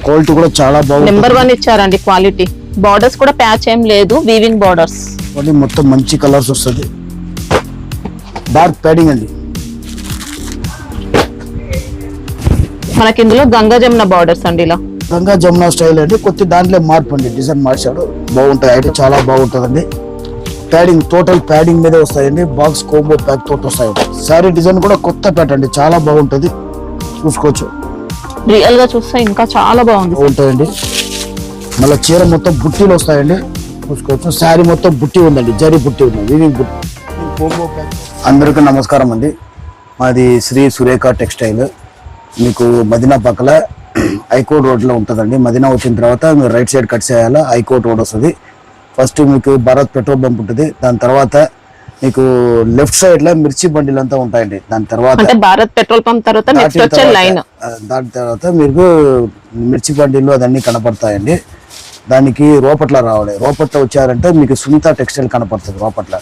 Quality కూడా చాలా బాగుంది. నెంబర్ 1 ఇచ్చారండి క్వాలిటీ. బార్డర్స్ కూడా ప్యాచ్ ఏం లేదు, వీవింగ్ బార్డర్స్. మొత్తం మంచి కలర్స్ వస్తుంది. డార్క్ ప్యాడింగ్ అండి. మనకి ఇందులో గంగా జమున బార్డర్స్ అండి. ఇలా గంగా జమున స్టైల్ అండి. కొద్ది దాంట్లో మార్పు అండి, డిజైన్ మార్చాడు. బాగుంటాయి, అయితే చాలా బాగుంటుందండి. ప్యాడింగ్ టోటల్ ప్యాడింగ్ మీదే వస్తాయండి. బాక్స్ కోంబో ప్యాక్ తోటి వస్తాయండి. శారీ డిజైన్ కూడా కొత్త ప్యాట్ అండి, చాలా బాగుంటుంది. చూసుకోవచ్చు. రియల్ గా చూస్తే ఇంకా చాలా బాగుంటాయండి. మళ్ళీ చీర మొత్తం బుట్టీలు వస్తాయండి. చూసుకోవచ్చు. శారీ మొత్తం బుట్టి ఉందండి, జరీ బుట్టి ఉంది, వీవింగ్ బుట్టి. అందరికీ నమస్కారం అండి. మాది శ్రీ సురేఖ టెక్స్టైల్. మీకు మదీనా పక్కల హైకోర్ట్ రోడ్లో ఉంటుందండి. మదీనా వచ్చిన తర్వాత మీరు రైట్ సైడ్ కట్ చేయాలా, హైకోర్ట్ రోడ్ వస్తుంది. ఫస్ట్ మీకు భారత్ పెట్రోల్ పంప్ ఉంటుంది. దాని తర్వాత మీకు లెఫ్ట్ సైడ్ లో మిర్చి బండిలు అంతా ఉంటాయండి. దాని తర్వాత భారత్ పెట్రోల్ పంప్ తర్వాత దాని తర్వాత మీకు మిర్చి బండిలు అదన్నీ కనపడతాయండి. దానికి రోపట్ల రావాలి. రోపట్ల వచ్చారంటే మీకు సునీత టెక్స్టైల్ కనపడుతుంది. రోపట్ల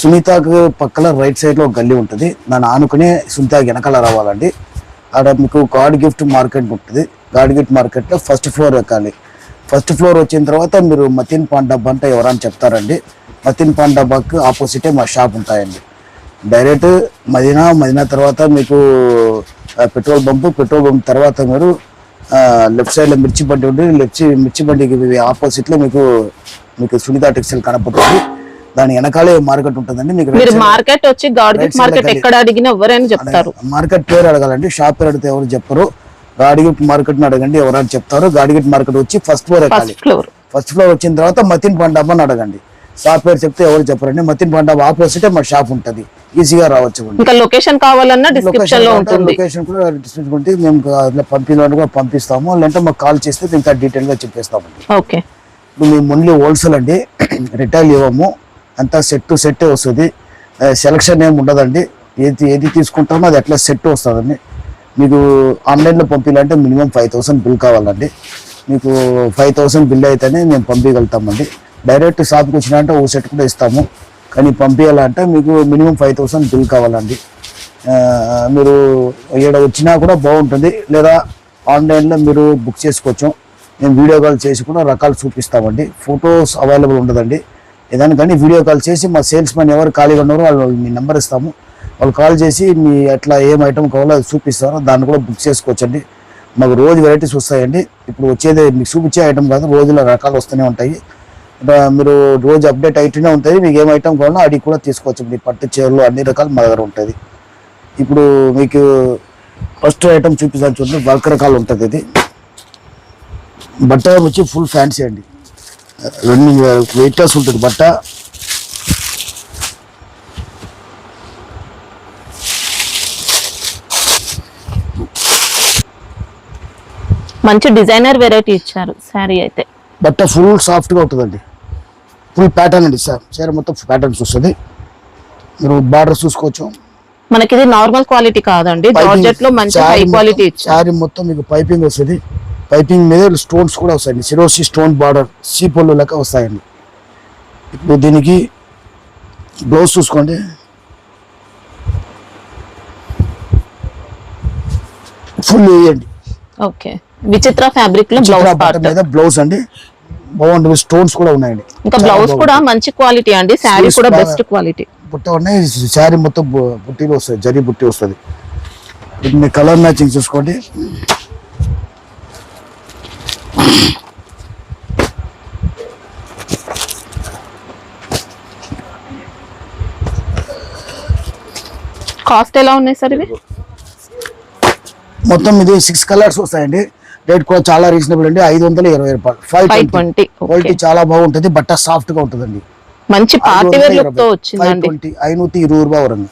సునీతకు పక్కల రైట్ సైడ్ లో ఒక గల్లీ ఉంటుంది. దాన్ని ఆనుకునే సునీత వెనకాల రావాలండి. అక్కడ మీకు గాడ్ గిఫ్ట్ మార్కెట్ ఉంటుంది. గాడ్ గిఫ్ట్ మార్కెట్ లో ఫస్ట్ ఫ్లోర్ ఎక్కాలి. ఫస్ట్ ఫ్లోర్ వచ్చిన తర్వాత మీరు మతిన్ పాన్ డబ్బా అంటే ఎవరని చెప్తారండి. మతిన్ పాన్ డబ్బాకి ఆపోజిటే మా షాప్ ఉంటాయండి. డైరెక్ట్ మదీనా తర్వాత మీకు పెట్రోల్ బంప్ తర్వాత మీరు లెఫ్ట్ సైడ్ లో మిర్చి బండి ఉంటుంది. మిర్చి బండికి ఆపోజిట్ లో మీకు సునీత టెక్స్టైల్ కనపడుతుంది. దాని వెనకాలే మార్కెట్ ఉంటుందండి. మీకు మార్కెట్ వచ్చి మార్కెట్ ఎక్కడ అడిగినా ఎవరైనా చెప్తారు. మార్కెట్ పేరు అడగాలండి, షాప్ పేరు అడిగితే ఎవరు చెప్పరు. గాడిగిట్ మార్కెట్ ని అడగండి, ఎవరైనా చెప్తారు. గాడిగిట్ మార్కెట్ వచ్చి ఫస్ట్ ఫ్లోర్ ఎక్కాలి. ఫస్ట్ ఫ్లోర్ వచ్చిన తర్వాత మతిన్ పాన్ డబ్బా అని అడగండి. షాప్ పేరు చెప్తే ఎవరు చెప్పరండి. మతిన్ పాన్ డబ్బా ఆపోజిట్ మా షాప్ ఉంటది, ఈజీగా రావచ్చు. ఇంకా లొకేషన్ కావాలన్నా డిస్క్రిప్షన్ లో ఉంటుంది. లొకేషన్ కూడా డిస్క్రిప్షన్ ఉంటే మేము పంపించాలని కూడా పంపిస్తాము. లేదంటే మాకు కాల్ చేస్తే ఇంకా డీటెయిల్ గా చెప్పేస్తామండి. ఓకే. ఇప్పుడు మేము ఓన్లీ హోల్సేల్ అండి, రిటైల్ ఇవ్వము. అంతా సెట్ టు సెట్ వస్తుంది. సెలక్షన్ ఏమి ఉండదండి. ఏది తీసుకుంటామో అది అట్లా సెట్ వస్తుందండి. మీకు ఆన్లైన్లో పంపించాలంటే మినిమం 5,000 బిల్ కావాలండి. మీకు 5,000 బిల్ అయితేనే మేము పంపించగలుగుతామండి. డైరెక్ట్ షాప్కి వచ్చినారంటే ఓ సెట్ కూడా ఇస్తాము. కానీ పంపించాలంటే మీకు మినిమం 5,000 బిల్ కావాలండి. మీరు ఇక్కడ వచ్చినా కూడా బాగుంటుంది. లేదా ఆన్లైన్లో మీరు బుక్ చేసుకోవచ్చు. మేము వీడియో కాల్ చేసి కూడా రకాలు చూపిస్తామండి. ఫొటోస్ అవైలబుల్ ఉండదండి. ఏదైనా కానీ వీడియో కాల్ చేసి మా సేల్స్ మ్యాన్ ఎవరు ఖాళీగా ఉన్నారో వాళ్ళు మీ నెంబర్ ఇస్తాము. వాళ్ళు కాల్ చేసి మీ ఎట్లా ఏం ఐటమ్ కావాలో అది చూపిస్తారో దాన్ని కూడా బుక్ చేసుకోవచ్చండి. మాకు రోజు వెరైటీస్ వస్తాయండి. ఇప్పుడు వచ్చేది మీకు చూపించే ఐటమ్ కాదు, రోజుల రకాలు వస్తూనే ఉంటాయి. మీరు రోజు అప్డేట్ అయితేనే ఉంటుంది. మీకు ఏం ఐటమ్ కావాలో అడిగి కూడా తీసుకోవచ్చు. మీ పట్టు చీరలు అన్ని రకాలు మా దగ్గర ఉంటుంది. ఇప్పుడు మీకు ఫస్ట్ ఐటమ్ చూపిస్తాను చూడండి. వర్క్ రకాలు ఉంటుంది. ఇది బట్ట వచ్చి ఫుల్ ఫ్యాన్సీ అండి. రన్నింగ్ వెయిట్లెస్ ఉంటుంది బట్ట. మంచి డిజైనర్ వెరైటీ ఇచ్చారు. శారీ అయితే బట్ట ఫుల్ సాఫ్ట్ గా ఉంటుందండి. ఫుల్ ప్యాటర్న్ అండి. చీర మొత్తం ప్యాటర్న్స్ వస్తుంది. మీరు బార్డర్ చూసుకోవచ్చు. మనకి ఇది నార్మల్ క్వాలిటీ కాదండి, జార్జెట్ లో మంచి హై క్వాలిటీ ఇచ్చారు. శారీ మొత్తం మీకు పైపింగ్ వస్తుంది. పైపింగ్ మీద స్టోన్స్ కూడా వస్తాయండి. సిరోసి స్టోన్ బార్డర్ సీపోళ్ళు లెక్క వస్తాయండి. ఇప్పుడు దీనికి బ్లౌజ్ చూసుకోండి. ఫుల్ వేయండి. ఓకే. విచిత్ర ఫ్యాబ్రిక్ లో బ్లౌజ్ అండి. బాగుంటుంది. స్టోన్స్ కూడా ఉన్నాయండి. ఇంకా బ్లౌజ్ కూడా మంచి క్వాలిటీ అండి. శారీ కూడా బెస్ట్ క్వాలిటీ. బుట్ట ఉన్నాయి. శారీ మొత్తం బుట్టీలు వస్తాయి, జరీ బుట్టి వస్తుంది. మీ కలర్ మ్యాచింగ్ చూసుకోండి. కాస్ట్ ఎలా ఉన్నాయి సార్ ఇవి? మొత్తం ఇది 6 కలర్స్ వస్తాయండి. రేట్ కూడా చాలా రీజనబుల్ అండి. 520 రూపాయలు. 520 క్వాలిటీ చాలా బాగుంటుంది. బట్ట సాఫ్ట్ గా ఉంటుందండి. మంచి పార్టీ వేర్ లుక్ తో వచ్చిందండి. 520 రూపాయలు వరండి.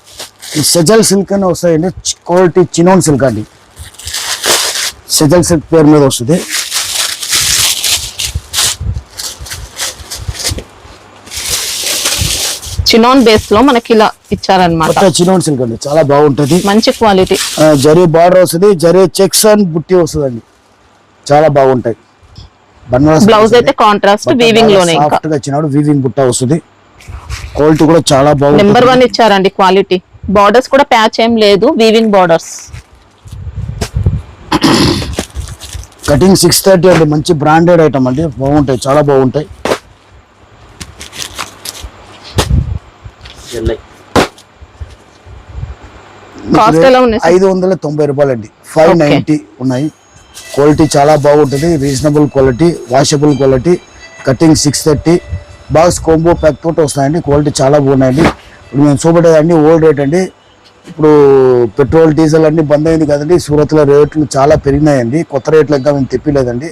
ఈ సెజల్ సిల్క్ అని వస్తాయండి. క్వాలిటీ చినోన్ సిల్క్ అండి. సెజల్ సిల్క్ పేరు మీద వస్తుంది. చినోన్ బేస్ లో మనకి ఇలా ఇచ్చారన్నమాట. చినోన్ సిల్క్ అండి, చాలా బాగుంటది. మంచి క్వాలిటీ. జరీ బార్డర్ వస్తుంది. జరీ చెక్స్ అండ్ బుట్టి వస్తుందండి. చాలా బాగుంటాయి. బ్లౌజ్ అయితే కాంట్రాస్ట్ వీవింగ్ లోనే సాఫ్ట్ గా ఇచ్చినాడు. వీవింగ్ బుట్ట వస్తుంది. క్వాలిటీ కూడా చాలా బాగుంది. నెంబర్ 1 ఇచ్చారండి క్వాలిటీ. బార్డర్స్ కూడా ప్యాచ్ ఏం లేదు, వీవింగ్ బార్డర్స్. కటింగ్ 630 అండి, మంచి బ్రాండెడ్ ఐటమ్ అండి, బాగుంటాయి, చాలా బాగుంటాయి. కాస్ట్ ఎలా ఉన్నాయి? 590 రూపాయలు అండి, 590 ఉన్నాయి. క్వాలిటీ చాలా బాగుంటుంది, reasonable quality, washable quality. Cutting 630, box combo pack తోటి వస్తాయండి. క్వాలిటీ చాలా బాగున్నాయండి. ఇప్పుడు మేము చూపెట్టేదండి ఓల్డ్ రేట్ అండి. ఇప్పుడు పెట్రోల్ డీజిల్ అన్ని బంద్ అయింది కదండి, సూరత్లో రేట్లు చాలా పెరిగినాయండి. కొత్త రేట్లు ఇంకా మేము తెప్పిలేదండి,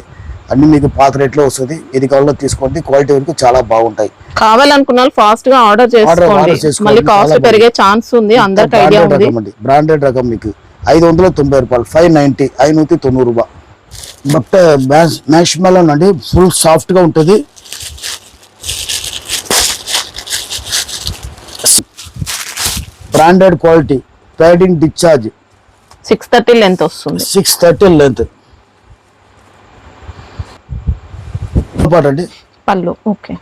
అన్ని మీకు పాత రేట్లో వస్తుంది. ఏది కావాలో తీసుకోండి, క్వాలిటీ వరకు చాలా బాగుంటాయి. కావాలనుకున్న ఫాస్ట్ గా ఆర్డర్ చేసుకోండి, మళ్ళీ కాస్ట్ పెరిగే ఛాన్స్ ఉంది, అందరికి ఐడియా ఉంది. బ్రాండెడ్ రకం మీకు 590 రూపాయలు, 590, 590 రూపాయలు. బట్ మ్యాష్ మెలన్ అండి, ఫుల్ సాఫ్ట్ గా ఉంటుంది. Branded quality, padding discharge, 630 length వస్తుంది, 630 లెంత్. పార్ట్ అండి పళ్ళు. ఓకే,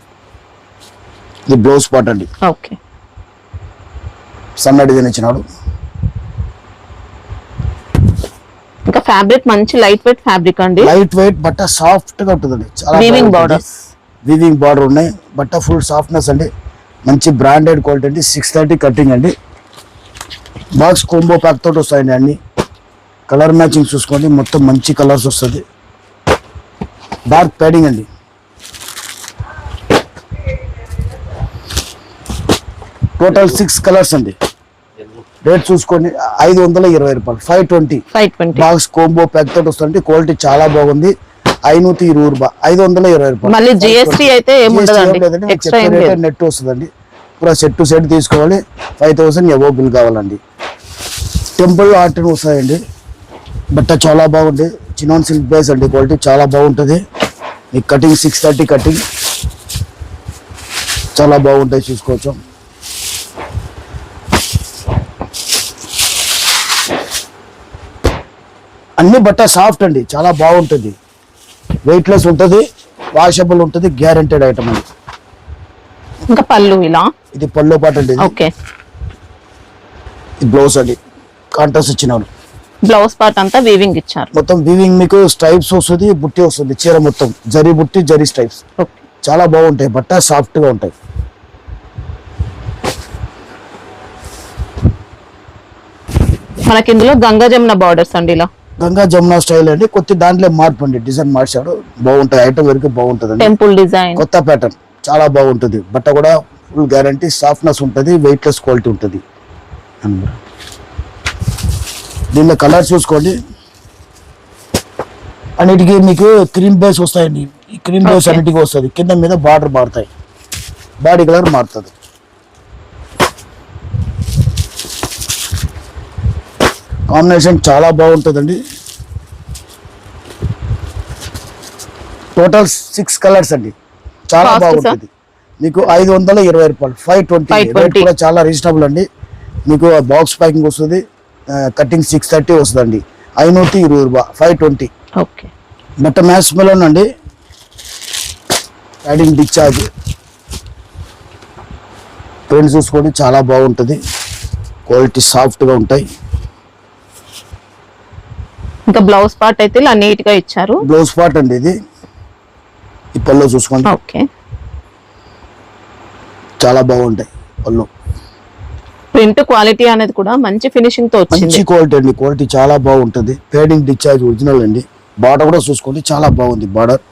ఇది బ్లౌజ్ పార్ట్ అండి. ఓకే, సన్న డిజైన్ ఇచ్చినాడు. ఇంకా ఫ్యాబ్రిక్ మంచి లైట్ వెయిట్ ఫ్యాబ్రిక్ అండి, లైట్ వెయిట్ బట్ట సాఫ్ట్ గా ఉంటుందండి, చాలా వీవింగ్ బార్డర్స్, వీవింగ్ బార్డర్ ఉన్నాయి. బట్ట ఫుల్ సాఫ్ట్నెస్ అండి, మంచి బ్రాండెడ్ క్వాలిటీ అండి. 630 కటింగ్ అండి. బాక్స్ కాంబో ప్యాక్ తోటి వస్తాయండి అన్ని. కలర్ మ్యాచింగ్ చూసుకోండి, మొత్తం మంచి కలర్స్ వస్తుంది. డార్క్ ప్యాడింగ్ అండి. టోటల్ 6 కలర్స్ అండి. రేట్ చూసుకోండి, 520 రూపాయలు, 520. బాక్స్ కాంబో ప్యాక్ తోటి వస్తుంది. క్వాలిటీ చాలా బాగుంది, 520 రూపాయలు, 520 రూపాయలు. మళ్ళీ జిఎస్టీ అయితే ఏముండదండి, ఎక్స్ట్రా ఏం లేదు. నెట్ వస్తుందండి. పూరా సెట్ టు సెట్ తీసుకోవాలి, 5000 ఎవో బిల్ కావాలండి. టెంపుల్ ఆర్ట్ వస్తాయండి. బట్ట చాలా బాగుంది, చినాన్ సిల్క్ బేస్ అండి. క్వాలిటీ చాలా బాగుంటుంది. ఈ కటింగ్ 630 కటింగ్ చాలా బాగుంటాయి, చూసుకోవచ్చు. అన్ని బట్ట సాఫ్ట్ అండి, చాలా బాగుంటుంది, వెయిట్లెస్ ఉంటుంది, వాషబుల్ ఉంటుంది, గ్యారెంటెడ్ ఐటమ్ అండి. ఇంకా పళ్ళు ఇలా, ఇది పళ్ళు పాట అండి. ఓకే, ఇది బ్లౌజ్ అండి, కాంట్రాస్ట్ ఇచ్చినాడు. బ్లౌజ్ పార్ట్ అంతా వీవింగ్ ఇచ్చారు. మొత్తం వీవింగ్ మీకు స్ట్రైప్స్ వస్తుంది, బుట్టి వస్తుంది, చీర మొత్తం జరీ బుట్టి, జరీ స్ట్రైప్స్. ఓకే, చాలా బాగుంటాయి, బట్ట సాఫ్ట్ గా ఉంటాయి. మనకి ఇందులో గంగా జమున బార్డర్స్ అండి, ఇలా గంగా జమున స్టైల్ అండి. కొత్త దాంట్లో మార్పు అండి, డిజైన్ మార్చాడు, బాగుంటాయి. ఐటమ్ వరకు బాగుంటుంది, టెంపుల్ డిజైన్, కొత్త ప్యాటర్న్, చాలా బాగుంటుంది. బట్ట కూడా ఫుల్ గ్యారంటీ, సాఫ్ట్నెస్ ఉంటుంది, వెయిట్లెస్ క్వాలిటీ ఉంటుంది. దీనిలో కలర్ చూసుకోండి, అన్నిటికీ మీకు క్రీమ్ బేస్ వస్తాయండి. ఈ క్రీమ్ బేస్ అన్నిటికీ వస్తుంది, కింద మీద బార్డర్ మారుతాయి, బాడీ కలర్ మారుతుంది. కాంబినేషన్ చాలా బాగుంటుందండి. టోటల్ 6 కలర్స్ అండి, చాలా బాగుంటుంది. మీకు 520 రూపాయలు, 520. రేట్ కూడా చాలా రీజనబుల్ అండి. మీకు బాక్స్ ప్యాకింగ్ వస్తుంది, కటింగ్ 630 వస్తుందండి, 520 రూపాయలు, 520. ఓకే, బట్ట మ్యాచ్ మెలన్ అండి, ప్యాడింగ్ డిశ్చార్జ్. ప్రింట్ చూసుకోండి, చాలా బాగుంటుంది, క్వాలిటీ సాఫ్ట్గా ఉంటాయి. ఇంకా బ్లౌజ్ పార్ట్ అయితే ఇలా నీట్ గా ఇచ్చారు. బ్లౌజ్ పార్ట్ అండి ఇది. ఈ పళ్ళు చూసుకోండి, ఓకే, చాలా బాగుంటాయి పళ్ళు. ప్రింట్ క్వాలిటీ అనేది కూడా మంచి ఫినిషింగ్ తో వచ్చింది, మంచి క్వాలిటీ అండి. క్వాలిటీ చాలా బాగుంటుంది, ప్యాడింగ్ డిశ్చార్జ్ ఒరిజినల్ అండి. బార్డర్ కూడా చూసుకోండి, చాలా బాగుంది బార్డర్.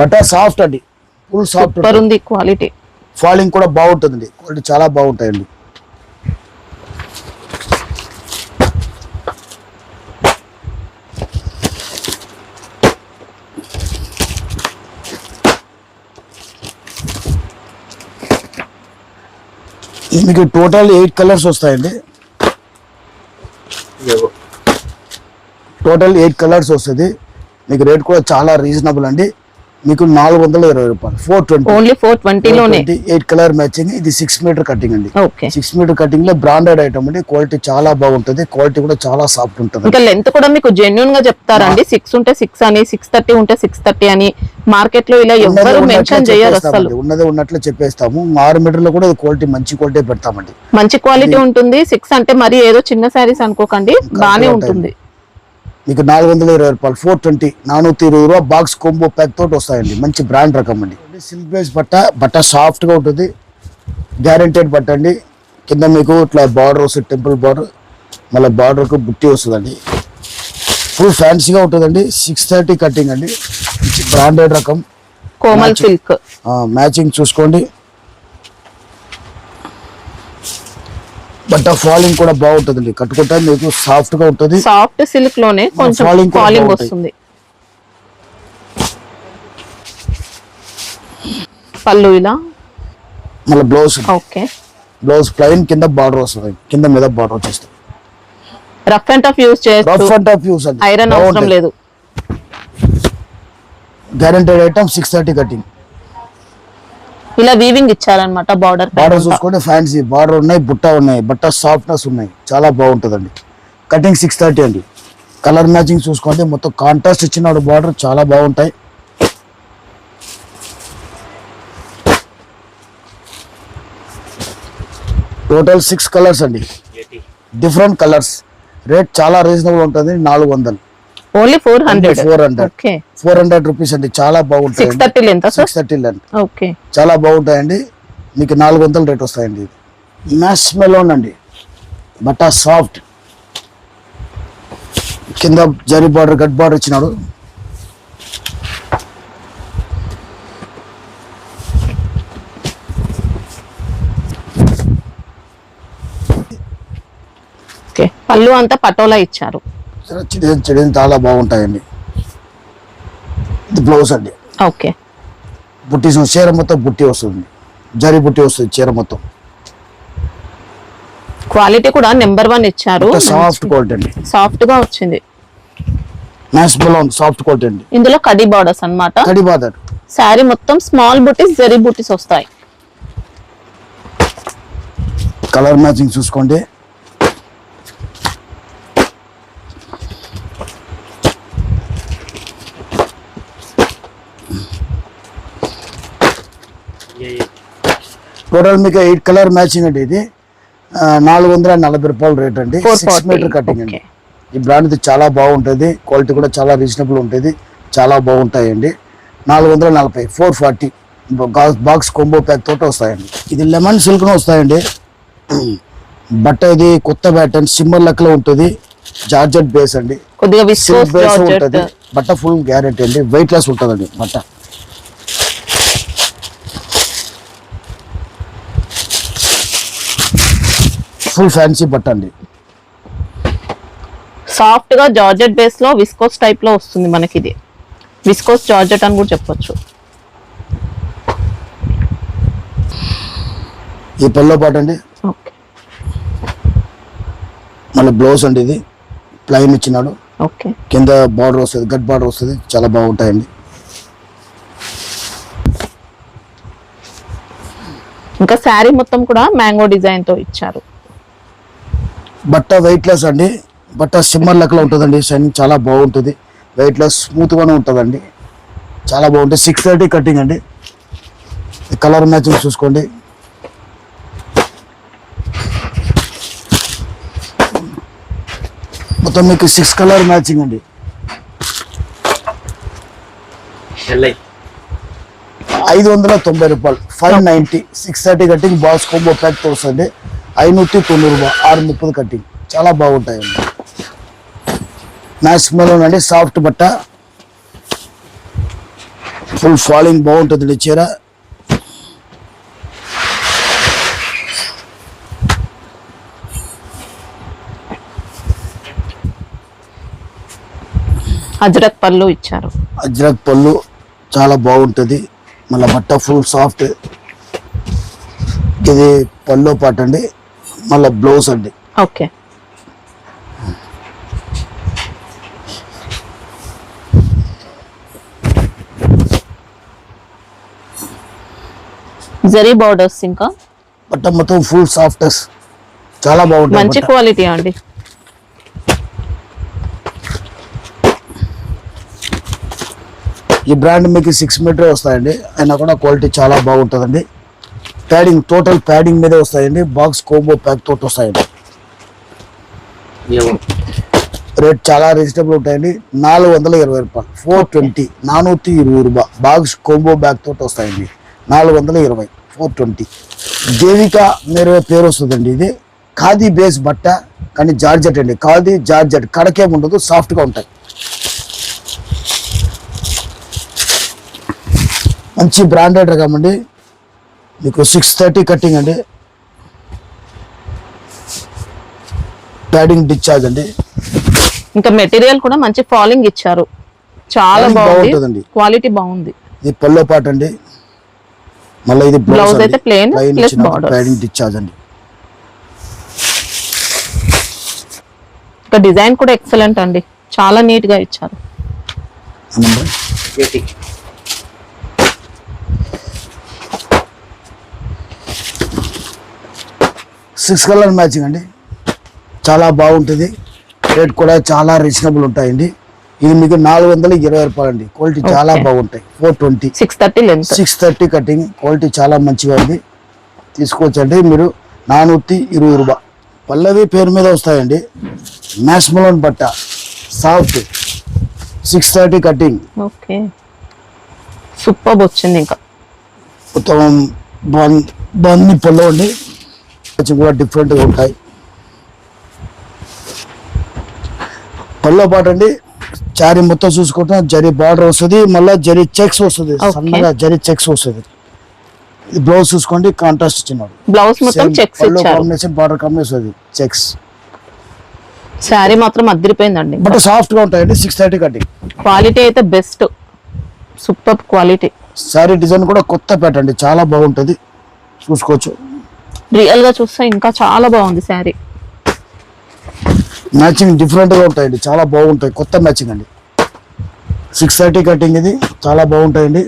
బటర్ సాఫ్ట్ అండి, ఫుల్ సాఫ్ట్ ఉంది. క్వాలిటీ ఫాలింగ్ కూడా బాగుంటుందండి, క్వాలిటీ చాలా బాగుంటాయండి. మీకు టోటల్ 8 కలర్స్ వస్తాయండి. టోటల్ 8 కలర్స్ వస్తుంది. మీకు రేట్ కూడా చాలా రీజనబుల్ అండి. మీకు 420 రూపాయలు, 420. ఓన్లీ 420 లోనే 8 కలర్ మ్యాచింగ్. ఇది 6 మీటర్ కటింగ్ అండి. ఓకే, 6 మీటర్ కటింగ్ లో బ్రాండెడ్ ఐటమ్ అండి. క్వాలిటీ చాలా బాగుంటుంది, క్వాలిటీ కూడా చాలా సాఫ్ట్ ఉంటుంది. ఇంకా లెంత్ కూడా మీకు జెన్యూన్ గా చెప్తారండి. 6 ఉంటే 6 అని, 630 ఉంటే 630 అని. మార్కెట్ లో ఇలా ఎవరు మెన్షన్ చేయరు అసలు, ఉన్నదే ఉన్నట్లు చెప్పేస్తాము. 6 మీటర్ లో కూడా క్వాలిటీ మంచి క్వాలిటీ పెడతామండి, మంచి క్వాలిటీ ఉంటుంది. 6 అంటే మరి ఏదో చిన్న శారీస్ అనుకోకండి, బానే ఉంటుంది. మీకు 420 రూపాయలు, 420, 420 రూపాయలు బాక్స్ కోంబో ప్యాక్ తోటి వస్తాయండి. మంచి బ్రాండ్ రకం అండి. సిల్క్ బేస్ బట్ట సాఫ్ట్గా ఉంటుంది, గ్యారెంటెడ్ బట్ట అండి. కింద మీకు ఇట్లా బార్డర్ వస్తుంది, టెంపుల్ బార్డర్, మళ్ళీ బార్డర్కు బుట్టి వస్తుందండి. ఫుల్ ఫ్యాన్సీగా ఉంటుందండి. 630 కటింగ్ అండి, బ్రాండెడ్ రకం కోమల్ సిల్క్. మ్యాచింగ్ చూసుకోండి. బట్ట ఫాలింగ్ కూడా బాగుంటుందండి, కట్టుకుంటే మీకు సాఫ్ట్ గా ఉంటుంది. సాఫ్ట్ సిల్క్ లోనే కొంచెం ఫాలింగ్ వస్తుంది. పళ్ళు ఇలా, మళ్ళీ బ్లౌజ్ ఓకే, బ్లౌజ్ ప్లెయిన్, కింద బార్డర్ వస్తుంది, కింద మీద బార్డర్ వచ్చేస్తుంది. రఫ్ అండ్ టఫ్ యూస్ చేయొచ్చు, రఫ్ అండ్ టఫ్ యూస్ అండి, ఐరన్ అవసరం లేదు. Guaranteed item, 630 cutting. ఇలా వీవింగ్ ఇచ్చారనమాట. బార్డర్ చూసుకోండి, ఫ్యాన్సీ బార్డర్ ఉన్నాయి, బుట్ట ఉన్నాయి, బట్ట సాఫ్ట్నెస్ ఉన్నాయి, చాలా బాగుంటుందండి. కటింగ్ 630 అండి. కలర్ మ్యాచింగ్ చూసుకోండి, మొత్తం కాంట్రాస్ట్ ఇచ్చినాడు బార్డర్, చాలా బాగుంటాయి. టోటల్ 6 కలర్స్ అండి, డిఫరెంట్ కలర్స్. రేట్ చాలా రీజనబుల్ ఉంటుంది, 400, ఓన్లీ 400. 400 రూపీస్ అండి, చాలా బాగుంటాయి. 630 లెంత్, ఓకే, చాలా బాగుంటాయండి. మీకు 400 రేట్ వస్తాయండి. మ్యాష్ మెలోన్ అండి, బట్ట సాఫ్ట్, కింద జరీ బార్డర్, గట్ బార్డర్ ఇచ్చినాడు. పళ్ళు అంతా పటోలా ఇచ్చారు, చాలా బాగుంటాయండి. ఇది బ్లౌజ్ అండి, ఓకే. బుట్టి చీర మొత్తం బుట్టి వస్తుంది, జరీ బుట్టి వస్తుంది చీర మొత్తం. క్వాలిటీ కూడా నెంబర్ 1 ఇచ్చారు. సాఫ్ట్ క్వాలిటీ అండి, సాఫ్ట్ గా వచ్చింది. మ్యాష్ మెలోన్ సాఫ్ట్ క్వాలిటీ అండి. ఇందులో కడి బార్డర్స్ అన్నమాట. కడి బార్డర్, శారీ మొత్తం స్మాల్ బుటీస్, జరీ బుటీస్ వస్తాయి. కలర్ మ్యాచింగ్ చూసుకోండి. టోటల్ మీకు 8 కలర్ మ్యాచింగ్ అండి. ఇది 440 రూపాయలు రేట్ అండి. 6 మీటర్ కటింగ్ అండి. ఈ బ్రాండ్ చాలా బాగుంటుంది, క్వాలిటీ కూడా చాలా రీజనబుల్ ఉంటుంది, చాలా బాగుంటాయండి. 440, 440 బాక్స్ కోంబో ప్యాక్ తోటి వస్తాయండి. ఇది లెమన్ సిల్క్ వస్తాయండి. బట్ట ఇది కొత్త ప్యాటర్న్, సిమ్మర్ లెక్కలో ఉంటుంది, జార్జెట్ బేస్ అండి, సిల్క్ బేస్ ఉంటుంది. బట్ట ఫుల్ గ్యారెంటీ అండి, వెయిట్ లెస్ ఉంటుందండి బట్ట. ఫుల్ ఫ్యాన్సీ బట్ట అండి. సాఫ్ట్ గా జార్జెట్ బేస్ లో విస్కోస్ టైప్ లో వస్తుంది మనకి. ఇది విస్కోస్ జార్జెట్ అని కూడా చెప్పొచ్చు. ఈ పల్లో పాట అండి, మళ్ళీ బ్లౌజ్ అండి. ఇది ప్లైన్ ఇచ్చినాడు, ఓకే, కింద బార్డర్ వస్తుంది, గట్ బార్డర్ వస్తుంది, చాలా బాగుంటాయండి. ఇంకా శారీ మొత్తం కూడా మ్యాంగో డిజైన్ తో ఇచ్చారు. బట్ట వెయిట్ లెస్ అండి, బట్ట సిమ్మర్ లెక్కలో ఉంటుందండి, షైనింగ్ చాలా బాగుంటుంది, వెయిట్ లెస్ స్మూత్ గానే ఉంటుందండి, చాలా బాగుంటుంది. 630 కటింగ్ అండి. కలర్ మ్యాచింగ్ చూసుకోండి. మొత్తం మీకు 6 కలర్ మ్యాచింగ్ అండి. 590 రూపాయలు, 590. 630 కటింగ్ బాక్స్ కోంబో ప్యాక్ తో వస్తుంది. 590 రూపాయలు, 630 కటింగ్, చాలా బాగుంటాయండి. మ్యాష్ మెలోన్ అండి, సాఫ్ట్ బట్ట, ఫుల్ ఫాలింగ్ బాగుంటుంది చీర. అజ్రక్ పళ్ళు ఇచ్చారు. అజ్రక్ పళ్ళు చాలా బాగుంటుంది, మళ్ళీ బట్ట ఫుల్ సాఫ్ట్. ఇది పళ్ళు పాట అండి, మళ్ళీ బ్లౌజ్ అండి, ఓకే. జరీ బార్డర్స్, ఇంకా బట్ట మొత్తం ఫుల్ సాఫ్ట్నెస్, చాలా బాగుంటుంది, మంచి క్వాలిటీ అండి. ఈ బ్రాండ్ మీకు 6 మీటర్ వస్తాయండి, అయినా కూడా క్వాలిటీ చాలా బాగుంటుందండి. ప్యాడింగ్ టోటల్ ప్యాడింగ్ మీదే వస్తాయండి, బాక్స్ కోంబో ప్యాక్ తోటి వస్తాయండి. రేట్ చాలా రీజనబుల్ ఉంటాయండి. 420 రూపాయలు, 420, 420 రూపాయలు. బాక్స్ కోంబో బ్యాగ్ తోటి వస్తాయండి. 420, 420. దేవిక మీరు పేరు వస్తుందండి. ఇది ఖాదీ బేస్ బట్ట, కానీ జార్జెట్ అండి. ఖాదీ జార్జెట్, కడకేం ఉండదు, సాఫ్ట్గా ఉంటాయి. మంచి బ్రాండెడ్ రకం అండి. మీకు 630 కటింగ్ అండి. ప్యాడింగ్ డిశ్చార్జ్ అండి. ఇంకా మెటీరియల్ కూడా మంచి ఫాలింగ్ ఇచ్చారు, చాలా బాగుంది, క్వాలిటీ బాగుంది. ఇది పల్లో పాట అండి. మళ్ళీ ఇది బ్లౌజ్ అయితే plain plus border. Padding discharge అండి. ఇంకా డిజైన్ కూడా ఎక్సలెంట్ అండి, చాలా నీట్ గా ఇచ్చారు. 6 కలర్ మ్యాచింగ్ అండి, చాలా బాగుంటుంది. రేట్ కూడా చాలా రీజనబుల్ ఉంటాయండి. ఇది మీకు 420 రూపాయలు అండి. క్వాలిటీ చాలా బాగుంటాయి. 420, 630 లెంత్, 630 కటింగ్. క్వాలిటీ చాలా మంచిగా ఉంది, తీసుకోవచ్చండి మీరు. 420 రూపాయలు. పల్లవి పేరు మీద వస్తాయండి. మ్యాస్మలోన్ బట్ట, సాఫ్ట్, 630 కటింగ్. ఓకే, సూపర్ వచ్చింది. ఇంకా మొత్తం బాగుంది. పళ్ళు అండి కూడా డిఫరెంట్గా ఉంటాయి. పళ్ళో పాటు అండి. చారీ మొత్తం చూసుకుంటాం, జరీ బార్డర్ వస్తుంది, మళ్ళీ జరీ చెక్స్ వస్తుంది, సన్నగా జరీ చెక్స్ వస్తుంది. ఇది బ్లౌజ్ చూసుకోండి, కాంట్రాస్ట్ ఇచ్చినాడు. బ్లౌజ్ మొత్తం చెక్స్ ఇచ్చారు, కాంబినేషన్ బార్డర్ కాంబినేషన్ వస్తుంది, చెక్స్. శారీ మాత్రం అదిరిపోయిందండి, బట్ సాఫ్ట్ గా ఉంటాయండి. 630 కటింగ్. క్వాలిటీ అయితే best, super quality. Sari design కూడా కొత్త ప్యాటర్న్ అండి, చాలా బాగుంటుంది, చూసుకోవచ్చు. రియల్ గా చూస్తే ఇంకా చాలా బాగుంది శారీ. మ్యాచింగ్ డిఫరెంట్ గా ఉంటాయండి, చాలా బాగుంటాయి, కొత్త మ్యాచింగ్ అండి. 630 కటింగ్. ఇది చాలా బాగుంటాయండి.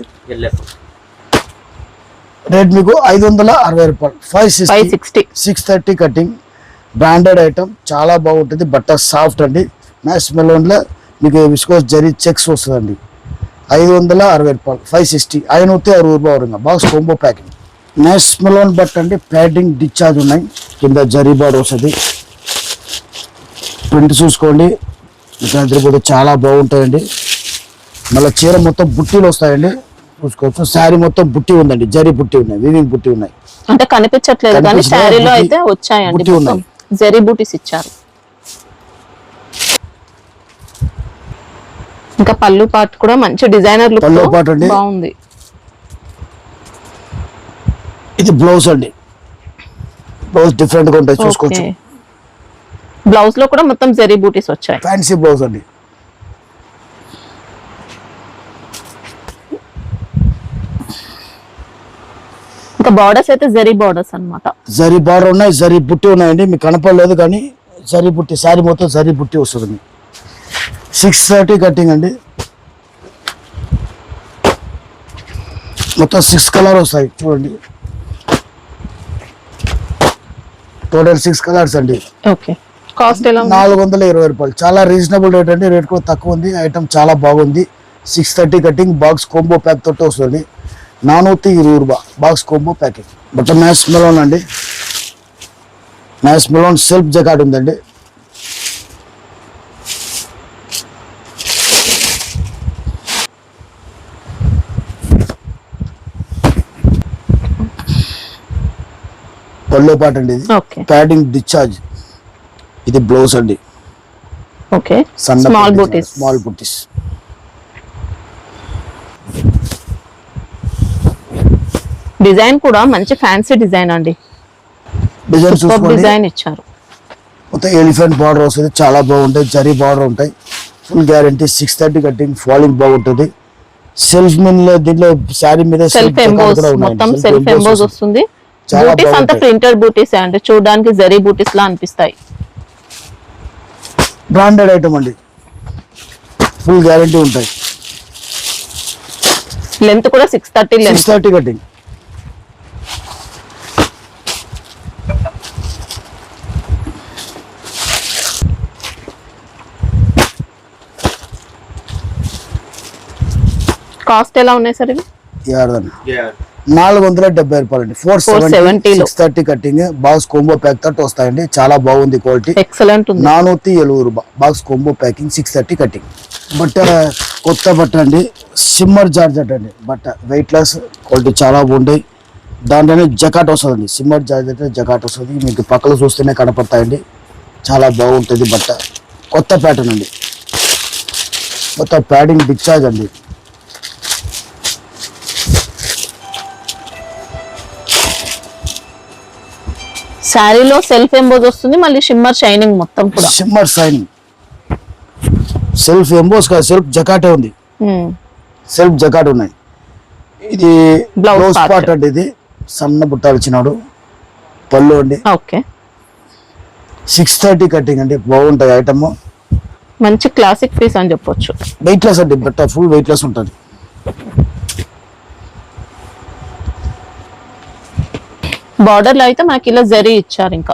రేట్ మీకు 560 రూపాయలు, 560. 630 కటింగ్, బ్రాండెడ్ ఐటమ్, చాలా బాగుంటుంది. బట్ట సాఫ్ట్ అండి. మ్యాచ్ మెలోన్లో మీకు విస్కోస్ జరీ చెక్స్ వస్తుందండి. 560 రూపాయలు, 560. 560 రూపాయలు వరంగా. Box combo packing. Match melon బట్ట అండి. ప్యాడింగ్ డిశ్చార్జ్ ఉన్నాయి, కింద జరీ బార్డర్ వస్తుంది. ప్రింట్ చూసుకోండి, ఇట్లాంటి చాలా బాగుంటాయండి. మళ్ళీ చీర మొత్తం బుట్టీలు వస్తాయండి, చూసుకోవచ్చు. శారీ మొత్తం బుట్టి ఉందండి, జరీ బుట్టి ఉన్నాయి, వీవింగ్ బుట్టి ఉన్నాయి. అంటే కనిపించట్లేదు కానీ శారీలో అయితే వచ్చాయండి, జరీ బూటీస్ ఇచ్చారు. ఇంకా పళ్ళు పార్ట్ కూడా మంచి డిజైనర్ లుక్, పళ్ళు పార్ట్ అండి బాగుంది. ఇది బ్లౌజ్ అండి. బ్లౌజ్ డిఫరెంట్ గా ఉంటాయి, చూసుకోవచ్చు. బ్లౌజ్ లో కూడా మొత్తం జరీ బూటీస్ వచ్చాయి, ఫ్యాన్సీ బ్లౌజ్ అండి. ఇంకా బార్డర్స్ అయితే జరీ బార్డర్స్ అన్నమాట. జరీ బార్డర్ ఉన్నాయి, జరీ బుట్టి ఉన్నాయండి. మీకు కనపడలేదు కానీ జరీ బుట్టి, శారీ మొత్తం జరీ బుట్టి వస్తుంది. 630 కటింగ్ అండి. మొత్తం 6 కలర్ వస్తాయి, చూడండి. టోటల్ 6 కలర్స్ అండి. ఓకే, కాస్ట్ ఎలా? 420 రూపాయలు, చాలా రీజనబుల్ రేట్ అండి. రేట్ కూడా తక్కువ ఉంది, ఐటమ్ చాలా బాగుంది. 630 కటింగ్, బాక్స్ కోంబో ప్యాక్ తోటి వస్తుంది. 420 రూపాయలు, box combo packing. But match melon అండి. మ్యాచ్ మెలోన్ సెల్ఫ్ జకాట్ ఉందండి. పల్లో పాట అండి. ఇది ప్యాడింగ్ డిశ్చార్జ్. ఇది బ్లౌజ్ అండి. ఓకే, స్మాల్ బూటీస్, స్మాల్ బూటీస్. డిజైన్ కూడా మంచి ఫ్యాన్సీ డిజైన్ అండి. డిజైన్ ఇచ్చారు. మొత్తం ఎలిఫెంట్ బార్డర్ వస్తుంది, చాలా బాగుంటాయి. జరీ బార్డర్ ఉంటాయి, ఫుల్ గ్యారంటీ. 630 కటింగ్, ఫాలింగ్ బాగుంటుంది. సెల్ఫ్ మీన్ లో దీంట్లో శారీ మీద సెల్ఫ్ ఎంబోస్, మొత్తం సెల్ఫ్ ఎంబోస్ వస్తుంది. బూటీస్ అంతా ప్రింటెడ్ బూటీస్ అండి, చూడడానికి జరీ బూటీస్ లా అనిపిస్తాయి. బ్రాండెడ్ ఐటమ్ అండి, ఫుల్ గ్యారంటీ ఉంటాయి. లెంత్ కూడా 630 లెంత్, 630 కటింగ్. కాస్ట్ ఎలా ఉన్నాయి సార్ ఇవి? 470 రూపాయలండి. 470 470 630 కటింగ్ బాక్స్ కోంబో ప్యాక్ తోటి వస్తాయండి. చాలా బాగుంది క్వాలిటీ. ఎక్సలెంట్ ఉంది. 470 రూపాయలు బాక్స్ కోంబో ప్యాకింగ్ 630 కటింగ్. బట్ట కొత్త బట్ట అండి, సిమ్మర్ జార్జెట్ అండి. బట్ట వెయిట్ లెస్ క్వాలిటీ చాలా బాగుంటాయి. దాంట్లోనే జకాట్ వస్తుందండి. సిమ్మర్ జార్జెట్ జకాట్ వస్తుంది. మీకు పక్కన చూస్తేనే కనపడతాయండి. చాలా బాగుంటుంది బట్ట. కొత్త ప్యాటర్న్ అండి, కొత్త ప్యాడింగ్ డిశ్చార్జ్ అండి. శారీలో సెల్ఫ్ ఎంబోజ్ వస్తుంది, మళ్ళీ షిమ్మర్ షైనింగ్ మొత్తం కూడా. షిమ్మర్ షైనింగ్, సెల్ఫ్ ఎంబోస్ కాదు, సెల్ఫ్ జకాటే ఉంది. సెల్ఫ్ జకాట్ ఉన్నాయి. ఇది బ్లౌజ్ పార్ట్ అండి. ఇది సన్న బుట్టాలు ఇచ్చినాడు. పళ్ళు అండి. ఓకే, 630 కటింగ్ అండి. బాగుంటుంది ఐటమ్. మంచి క్లాసిక్ పీస్ అని చెప్పొచ్చు. వెయిట్ లెస్ అండి, బట్ట ఫుల్ వెయిట్ లెస్ ఉంటుంది. బార్డర్ లో అయితే మనకి ఇలా జరీ ఇచ్చారు. ఇంకా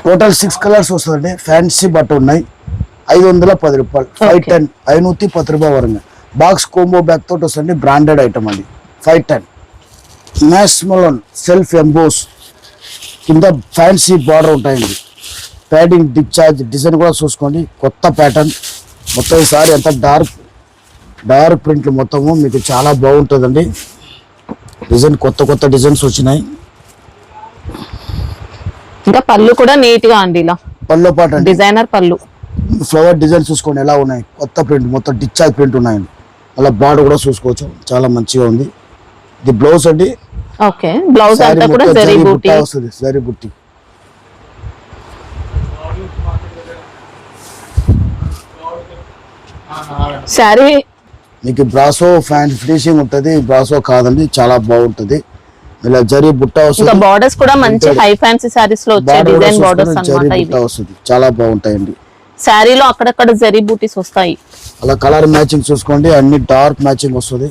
టోటల్ 6 కలర్స్ వస్తుందండి. ఫ్యాన్సీ బట్ట ఉన్నాయి. 510 రూపాయలు. 510 510 రూపాయలు వరంగా. బాక్స్ కోంబో బ్యాగ్ తోటి వస్తుంది. బ్రాండెడ్ ఐటమ్ అండి. 510 మ్యాస్ మలోన్ సెల్ఫ్ ఎంబోస్ కింద ఫ్యాన్సీ బార్డర్ ఉంటాయండి. ప్యాడింగ్ డిశ్చార్జ్ డిజైన్ కూడా చూసుకోండి. కొత్త ప్యాటర్న్ మొత్తం. ఈసారి ఎంత డార్క్ ప్రింట్లు మొత్తము మీకు చాలా బాగుంటుందండి. డిజైన్ కొత్త డిజైన్స్ వచ్చినాయి. ఇంకా పళ్ళు కూడా నీట్ గా అండి. ఇలా పళ్ళు పాట డిజైనర్ పళ్ళు, ఫ్లవర్ డిజైన్ చూసుకోండి ఎలా ఉన్నాయి. కొత్త ప్రింట్ మొత్తం డిశ్చార్జ్ ప్రింట్ ఉన్నాయండి. అలా బార్డర్ కూడా చూసుకోవచ్చు. చాలా మంచిగా ఉంది. ఇది బ్లౌజ్ అండి. ఓకే, బ్లౌజ్ అంతా కూడా జరీ బూటీ వస్తుంది. జరీ బూటీ. శారీ మీకు బ్రాసో ఫ్యాన్ ఫినిషింగ్ ఉంటుంది. బ్రాసో కాదండి, చాలా బాగుంటుంది. ఇలా జరీ బుట్ట వస్తుంది. బార్డర్స్ కూడా మంచి హై ఫ్యాన్సీ సారీస్ లో వచ్చే డిజైన్ బార్డర్స్ అన్నమాట. ఇవి వస్తుంది, చాలా బాగుంటాయండి. శారీలో అక్కడక్కడ జరీ బూటీస్ వస్తాయి. అలా కలర్ మ్యాచింగ్ చూసుకోండి. అన్ని డార్క్ మ్యాచింగ్ వస్తుంది.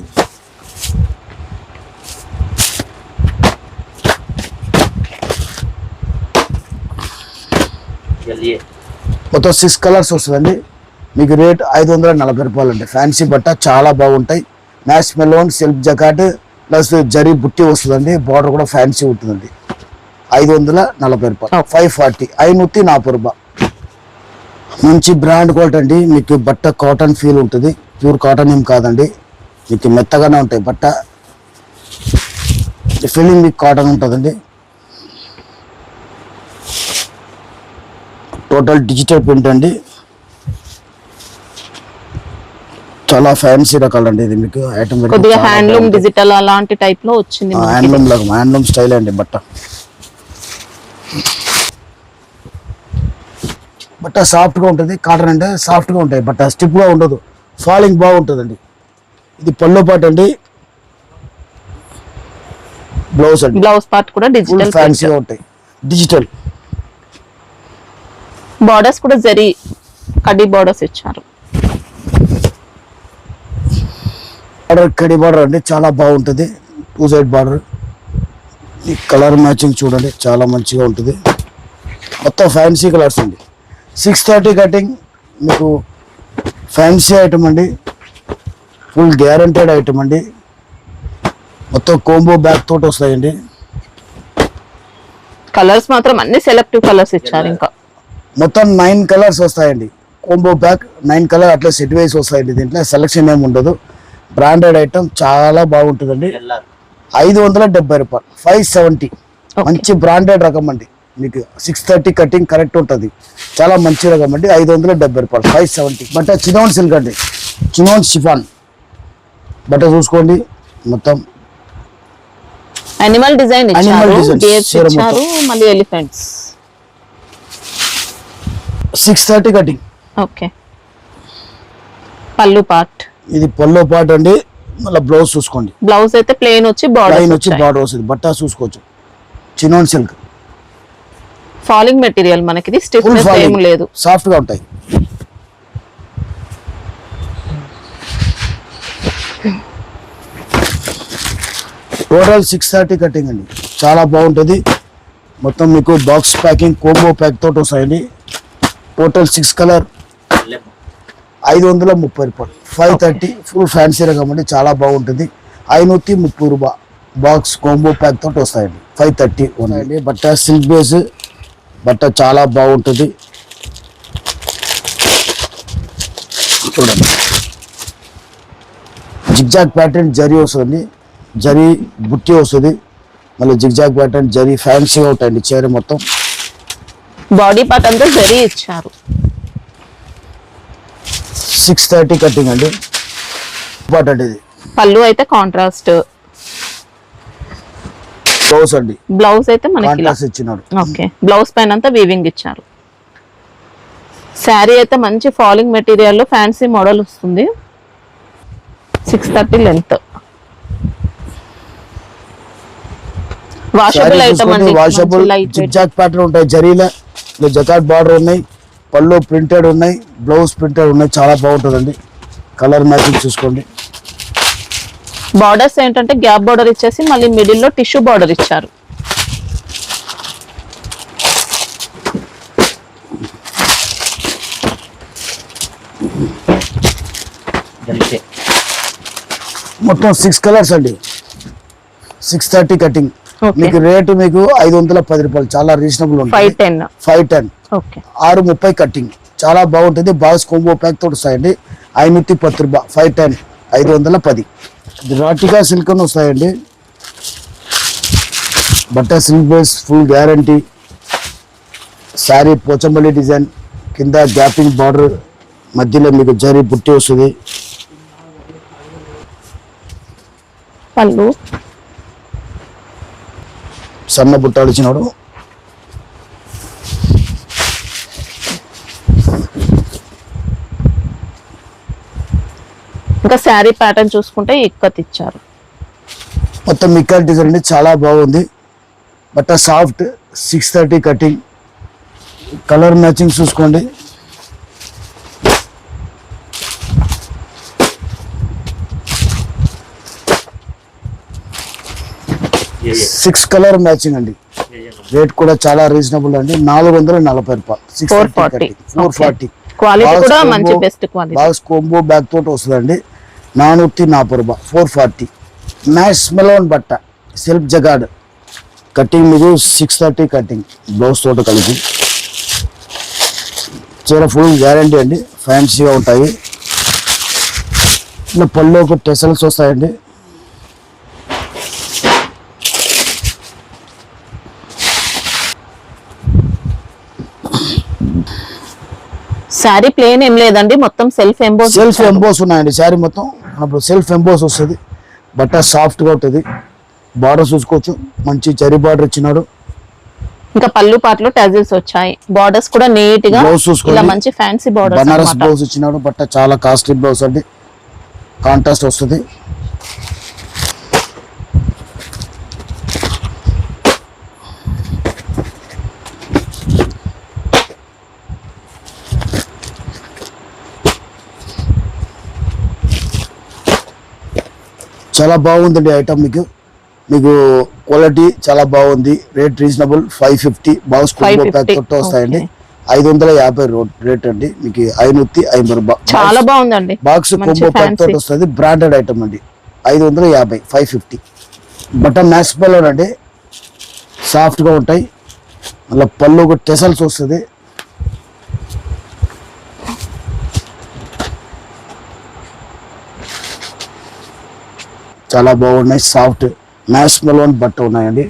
మొత్తం 6 కలర్స్ వస్తుందండి. మీకు రేట్ 540 రూపాయలు అండి. ఫ్యాన్సీ బట్ట చాలా బాగుంటాయి. మ్యాష్ మెలోన్ సెల్ఫ్ జకాట్ ప్లస్ జరీ బుట్టి వస్తుందండి. బార్డర్ కూడా ఫ్యాన్సీ ఉంటుందండి. 540 రూపాయలు. 540 540 రూపాయలు. మంచి బ్రాండ్ క్వాలిటీ అండి. మీకు బట్ట కాటన్ ఫీల్ ఉంటుంది. ప్యూర్ కాటన్ ఏం కాదండి, మీకు మెత్తగానే ఉంటాయి. బట్ట ఫీలింగ్ మీకు కాటన్ ఉంటుందండి. టోటల్ డిజిటల్ ప్రింట్ అండి. చాలా ఫ్యాన్సీ రకాలు అండి. ఇది మీకు ఐటమ్ కొద్దిగా హ్యాండ్లూమ్ డిజిటల్ అలాంటి టైప్ లో వచ్చింది. హ్యాండ్లూమ్ స్టైల్ అండి. బట్ట సాఫ్ట్ గా ఉంటుంది. కాటన్ అంటే సాఫ్ట్ గా ఉంటాయి. బట్ట స్టిప్ గా ఉండదు. ఫాలింగ్ బాగుంటుందండి. ఇది పళ్ళు పార్ట్ అండి. బ్లౌజ్ అండి. బ్లౌజ్ పార్ట్ కూడా డిజిటల్ ఫ్యాన్సీగా ఉంటాయి. డిజిటల్ బార్డర్స్ కూడా జరీ కడ్డీ బార్డర్స్ ఇచ్చారు. బార్డర్ కడ్డీ బార్డర్ అండి, చాలా బాగుంటుంది. 2 సైడ్ బార్డర్. ఈ కలర్ మ్యాచింగ్ చూడండి, చాలా మంచిగా ఉంటుంది. మొత్తం ఫ్యాన్సీ కలర్స్ అండి. 630 కటింగ్. మీకు ఫ్యాన్సీ ఐటమ్ అండి. ఫుల్ గ్యారంటెడ్ ఐటమ్ అండి. మొత్తం కోంబో బ్యాగ్ తోటి వస్తాయండి. కలర్స్ మాత్రం అన్ని సెలెక్టివ్ కలర్స్ ఇచ్చారు. ఇంకా మొత్తం 9 కలర్స్ వస్తాయండి. కోంబో బ్యాగ్ 9 కలర్ అట్లా సెట్ వైస్ వస్తాయండి. దీంట్లో సెలక్షన్ ఏమి ఉండదు. బ్రాండెడ్ ఐటమ్ చాలా బాగుంటుందండి. 570 రూపాయలు. 570. మంచి బ్రాండెడ్ రకం అండి. మీకు 630 కటింగ్ కరెక్ట్ ఉంటుంది. చాలా మంచి రకం అండి. 570 రూపాయలు. 570. బట్ట చినోన్ సిల్క్ అండి. చినోన్ షిఫాన్ బట్ట చూసుకోండి. మొత్తం అనిమల్ డిజైన్ ఇచ్చారు. డిజైన్స్ ఇచ్చారు మళ్ళీ ఎలిఫెంట్స్. 630 కటింగ్. ఓకే, పళ్ళు పార్ట్. ఇది పళ్ళు పార్ట్ అండి. మళ్ళీ బ్లౌజ్ చూసుకోండి. బ్లౌజ్ అయితే ప్లెయిన్ వచ్చి బార్డర్ వస్తుంది. బట్ట చూసుకోవచ్చు. Chinon silk falling material. మనకి స్టిఫ్నెస్ ఏం లేదు, సాఫ్ట్ గా ఉంటాయి. టోటల్ 630 కటింగ్ అండి. చాలా బాగుంటుంది. మొత్తం మీకు బాక్స్ ప్యాకింగ్ కోంబో ప్యాక్ తోటి వస్తాయండి. టోటల్ 6 కలర్ 530 రూపాయలు. 530 ఫుల్ ఫ్యాన్సీ రకం అండి, చాలా బాగుంటుంది. 530 రూపాయలు బాక్స్ కోంబో ప్యాక్ తోటి వస్తాయండి. 530 ఉన్నాయండి. బట్ట సిల్క్ బేస్ బట్ట చాలా బాగుంటుంది. చూడండి జిగ్జాగ్ ప్యాటర్న్ జరీ వస్తుంది, జరీ బుట్టి వస్తుంది, మళ్ళీ జిగ్జాగ్ ప్యాటర్న్ జరీ ఫ్యాన్సీగా ఉంటాయండి. చీర మొత్తం బాడీ పార్ట్ అంతా జరీ ఇచ్చారు. 630 కటింగ్ అండి. పార్ట్ అండి ఇది. పళ్ళు అయితే కాంట్రాస్ట్, బ్లౌజ్ అండి బ్లౌజ్ అయితే మనకి కాంట్రాస్ట్ ఇచ్చినాడు. ఓకే, బ్లౌజ్ పైన అంతా వీవింగ్ ఇచ్చారు. శారీ అయితే మంచి ఫాలింగ్ మెటీరియల్ లో ఫ్యాన్సీ మోడల్ వస్తుంది. 630 లెంత్. వాషబుల్ ఐటమ్ అండి, washable light weight. Zigzag pattern ఉంటాయి జరీలో, జకాట్ బార్డర్ ఉన్నాయి, పళ్ళు ప్రింటెడ్ ఉన్నాయి, బ్లౌజ్ ప్రింటెడ్ ఉన్నాయి, చాలా బాగుంటుందండి. కలర్ మ్యాచింగ్ చూసుకోండి. బార్డర్స్ ఏంటంటే గ్యాప్ బార్డర్ ఇచ్చేసి మళ్ళీ మిడిల్ లో టిష్యూ బార్డర్ ఇచ్చారు. మొత్తం 6 కలర్స్ అండి. 630 కటింగ్. Okay. మీకు రేటు మీకు 510 రూపాయలు, చాలా రీజనబుల్ ఉంటుంది. 510. 510 ఓకే, 630 కటింగ్, చాలా బాగుంటుంది. బాక్స్ కోంబో ప్యాక్ తోటి వస్తాయండి. 510 రూపాయలు. 510 510. ఇది రాటికా సిల్క్ అని వస్తాయండి. బట్ట silk base full guarantee. Sari Pochampally design, కింద గ్యాపింగ్ బార్డర్, మధ్యలో మీకు జరీ బుట్టి వస్తుంది. పళ్ళు సన్న బుట్టాలు ఇచ్చినాడు. ఇంకా శారీ ప్యాటర్న్ చూసుకుంటే ఇక్కత్ ఇచ్చారు. మొత్తం మిక్కల్ డిజైన్ అండి, చాలా బాగుంది. బట్ట సాఫ్ట్. 630 కటింగ్. కలర్ మ్యాచింగ్ చూసుకోండి. సిక్స్ కలర్ మ్యాచింగ్ అండి. రేట్ కూడా చాలా రీజనబుల్ అండి. 440 రూపాయలు. 440. క్వాలిటీ కూడా మంచి best quality. Box combo bag తోటి వస్తుందండి. 440 రూపాయలు. 440. మ్యాష్ మెలోన్ బట్ట సెల్ఫ్ జగాడ్ కటింగ్ మీకు 630 కటింగ్, బ్లౌజ్ తోట కలిపి. చీర ఫుల్ గ్యారంటీ అండి, ఫ్యాన్సీగా ఉంటాయి. ఇలా పళ్ళు ఒక టెసల్స్ వస్తాయండి. శారీ ప్లేన్ ఏం లేదండి, మొత్తం సెల్ఫ్ ఎంబోస్ ఉన్నాయండి. శారీ మొత్తం అప్పుడు సెల్ఫ్ ఎంబోస్ వస్తుంది. బట్ట సాఫ్ట్ గా ఉంటుంది. బార్డర్ చూసుకోవచ్చు, మంచి జరీ బార్డర్ ఇచ్చినాడు. ఇంకా పళ్ళు పాటలు టజిల్స్ వచ్చాయి. బార్డర్స్ కూడా నీట్ గా ఇలా మంచి ఫ్యాన్సీ బార్డర్స్. బనారస్ బ్లౌజ్ ఇచ్చినాడు. బట్ట చాలా కాస్ట్లీ బ్లౌజ్ అండి, కాంట్రాస్ట్ వస్తుంది. చాలా బాగుందండి ఐటమ్. మీకు క్వాలిటీ చాలా బాగుంది. Rate reasonable. 550 box combo pack తోటి వస్తాయండి. 550 రేట్ అండి. మీకు 550 రూపాయలు. చాలా బాగుందండి. బాక్స్ కోంబో ప్యాక్ తోటి వస్తుంది. బ్రాండెడ్ ఐటమ్ అండి. 550. 550. బటన్ మ్యాచ్ పళ్ళు అండి, సాఫ్ట్ గా ఉంటాయి. మళ్ళీ పళ్ళు ఒక టెసల్స్ వస్తుంది. చాలా బాగున్నాయి. సాఫ్ట్ మ్యాష్ మెలోన్ బట్ట ఉన్నాయండి.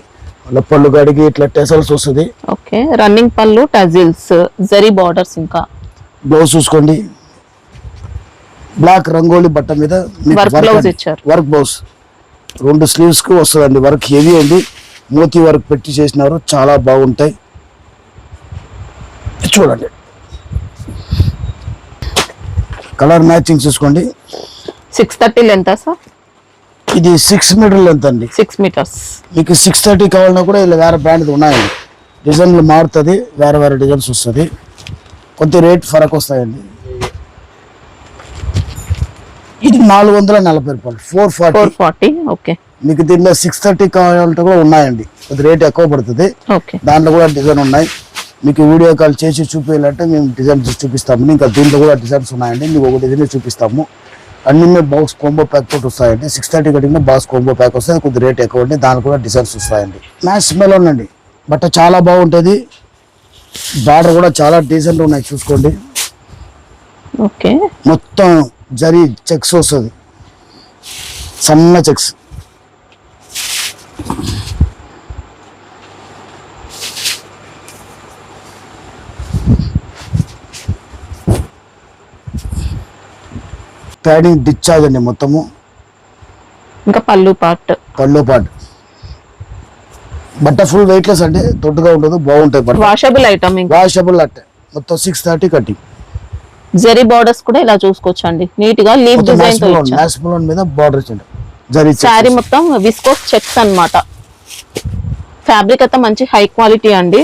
అలా పళ్ళు గడికి ఇట్లా టెసల్స్ వస్తుంది. ఓకే, రన్నింగ్ పళ్ళు టజిల్స్ జరీ బార్డర్స్. ఇంకా బ్లౌజ్ చూసుకోండి. బ్లాక్ రంగోలి బట్ట మీద వర్క్ బ్లౌజ్ ఇచ్చారు. వర్క్ బ్లౌజ్ 2 స్లీవ్స్ కు వస్తుందండి. వర్క్ హెవీ అండి, మోతీ వర్క్ పెట్టి చేసినారు. చాలా బాగుంటాయి. చూడండి కలర్ మ్యాచింగ్ చూసుకోండి. 630 లెంత్ సార్. ఇది 6 మీటర్ లెంత్ అండి. 6 మీటర్స్. మీకు 630 కావాలన్నా కూడా ఇలా వేరే బ్రాండ్ ఉన్నాయండి. డిజైన్లు మారుతుంది, వేరే వేరే డిజైన్స్ వస్తుంది. కొంత రేట్ ఫరక్ వస్తాయండి. ఇది 440 రూపాయలు. 440. ఓకే. మీకు దీనిలో 630 కావాలంటే కూడా ఉన్నాయండి, కొద్ది రేట్ ఎక్కువ పడుతుంది. ఓకే, దాంట్లో కూడా డిజైన్ ఉన్నాయి. మీకు వీడియో కాల్ చేసి చూపించాలంటే మేము డిజైన్ చూపిస్తాము. ఇంకా దీంట్లో కూడా డిజైన్స్ ఉన్నాయండి, మీకు ఒక డిజైన్ చూపిస్తాము. అన్ని బాక్స్ కాంబో ప్యాక్ తోటి వస్తాయండి. 630 కటింగ్ బాక్స్ కాంబో ప్యాక్ వస్తుంది, కొద్ది రేట్ ఎక్కువ అండి. దాని కూడా డిజైన్స్ వస్తాయండి. మ్యాచ్ మెలోన్ అండి, బట్ట చాలా బాగుంటుంది. బార్డర్ కూడా చాలా డీసెంట్ ఉన్నాయి, చూసుకోండి. ఓకే, మొత్తం జరీ చెక్స్ వస్తుంది, సన్న చెక్స్. ప్యాడింగ్ డిశ్చార్జ్ అండి మొత్తము. ఇంకా పళ్ళు పార్ట్ బట్ట ఫుల్ వెయిట్లెస్ అండి, దొడ్డుగా ఉండదు, బాగుంటాయి బట్ట. వాషబుల్ ఐటమ్, ఇంకా వాషబుల్ అట్టే. మొత్తం 630 కటింగ్. జరీ బోర్డర్స్ కూడా ఇలా చూసుకోవచ్చు అండి, నీట్ గా లీవ్ డిజైన్ తో ఇచ్చారు. మ్యాచ్ మెలోన్ మీద బార్డర్ ఇచ్చాడు, జరీ శారీ మొత్తం విస్కోస్ చెక్స్ అన్నమాట. ఫ్యాబ్రిక్ అయితే మంచి హై క్వాలిటీ అండి.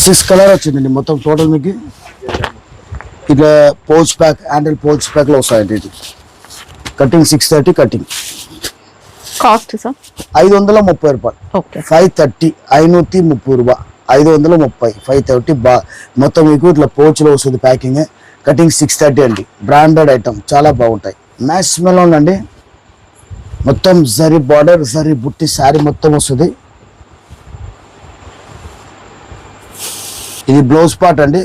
సిక్స్ కలర్ వచ్చిందండి మొత్తం టోటల్. మీకు ఇట్లా pouch pack, handle pouch pack లో వస్తాయండి. ఇది కటింగ్ 630 కటింగ్. కాస్ట్ సార్ 530 రూపాయలు. ఓకే, 530, 530 రూపాయ, 530, 530 మొత్తం మీకు ఇట్లా పౌచ్ లో వస్తుంది ప్యాకింగ్. కటింగ్ 630 అండి, బ్రాండెడ్ ఐటమ్, చాలా బాగుంటాయి. మ్యాచ్ మెలోన్ అండి, మొత్తం జరీ బార్డర్, జరీ బుట్టి శారీ మొత్తం వస్తుంది. ఇది బ్లౌజ్ పార్ట్ అండి.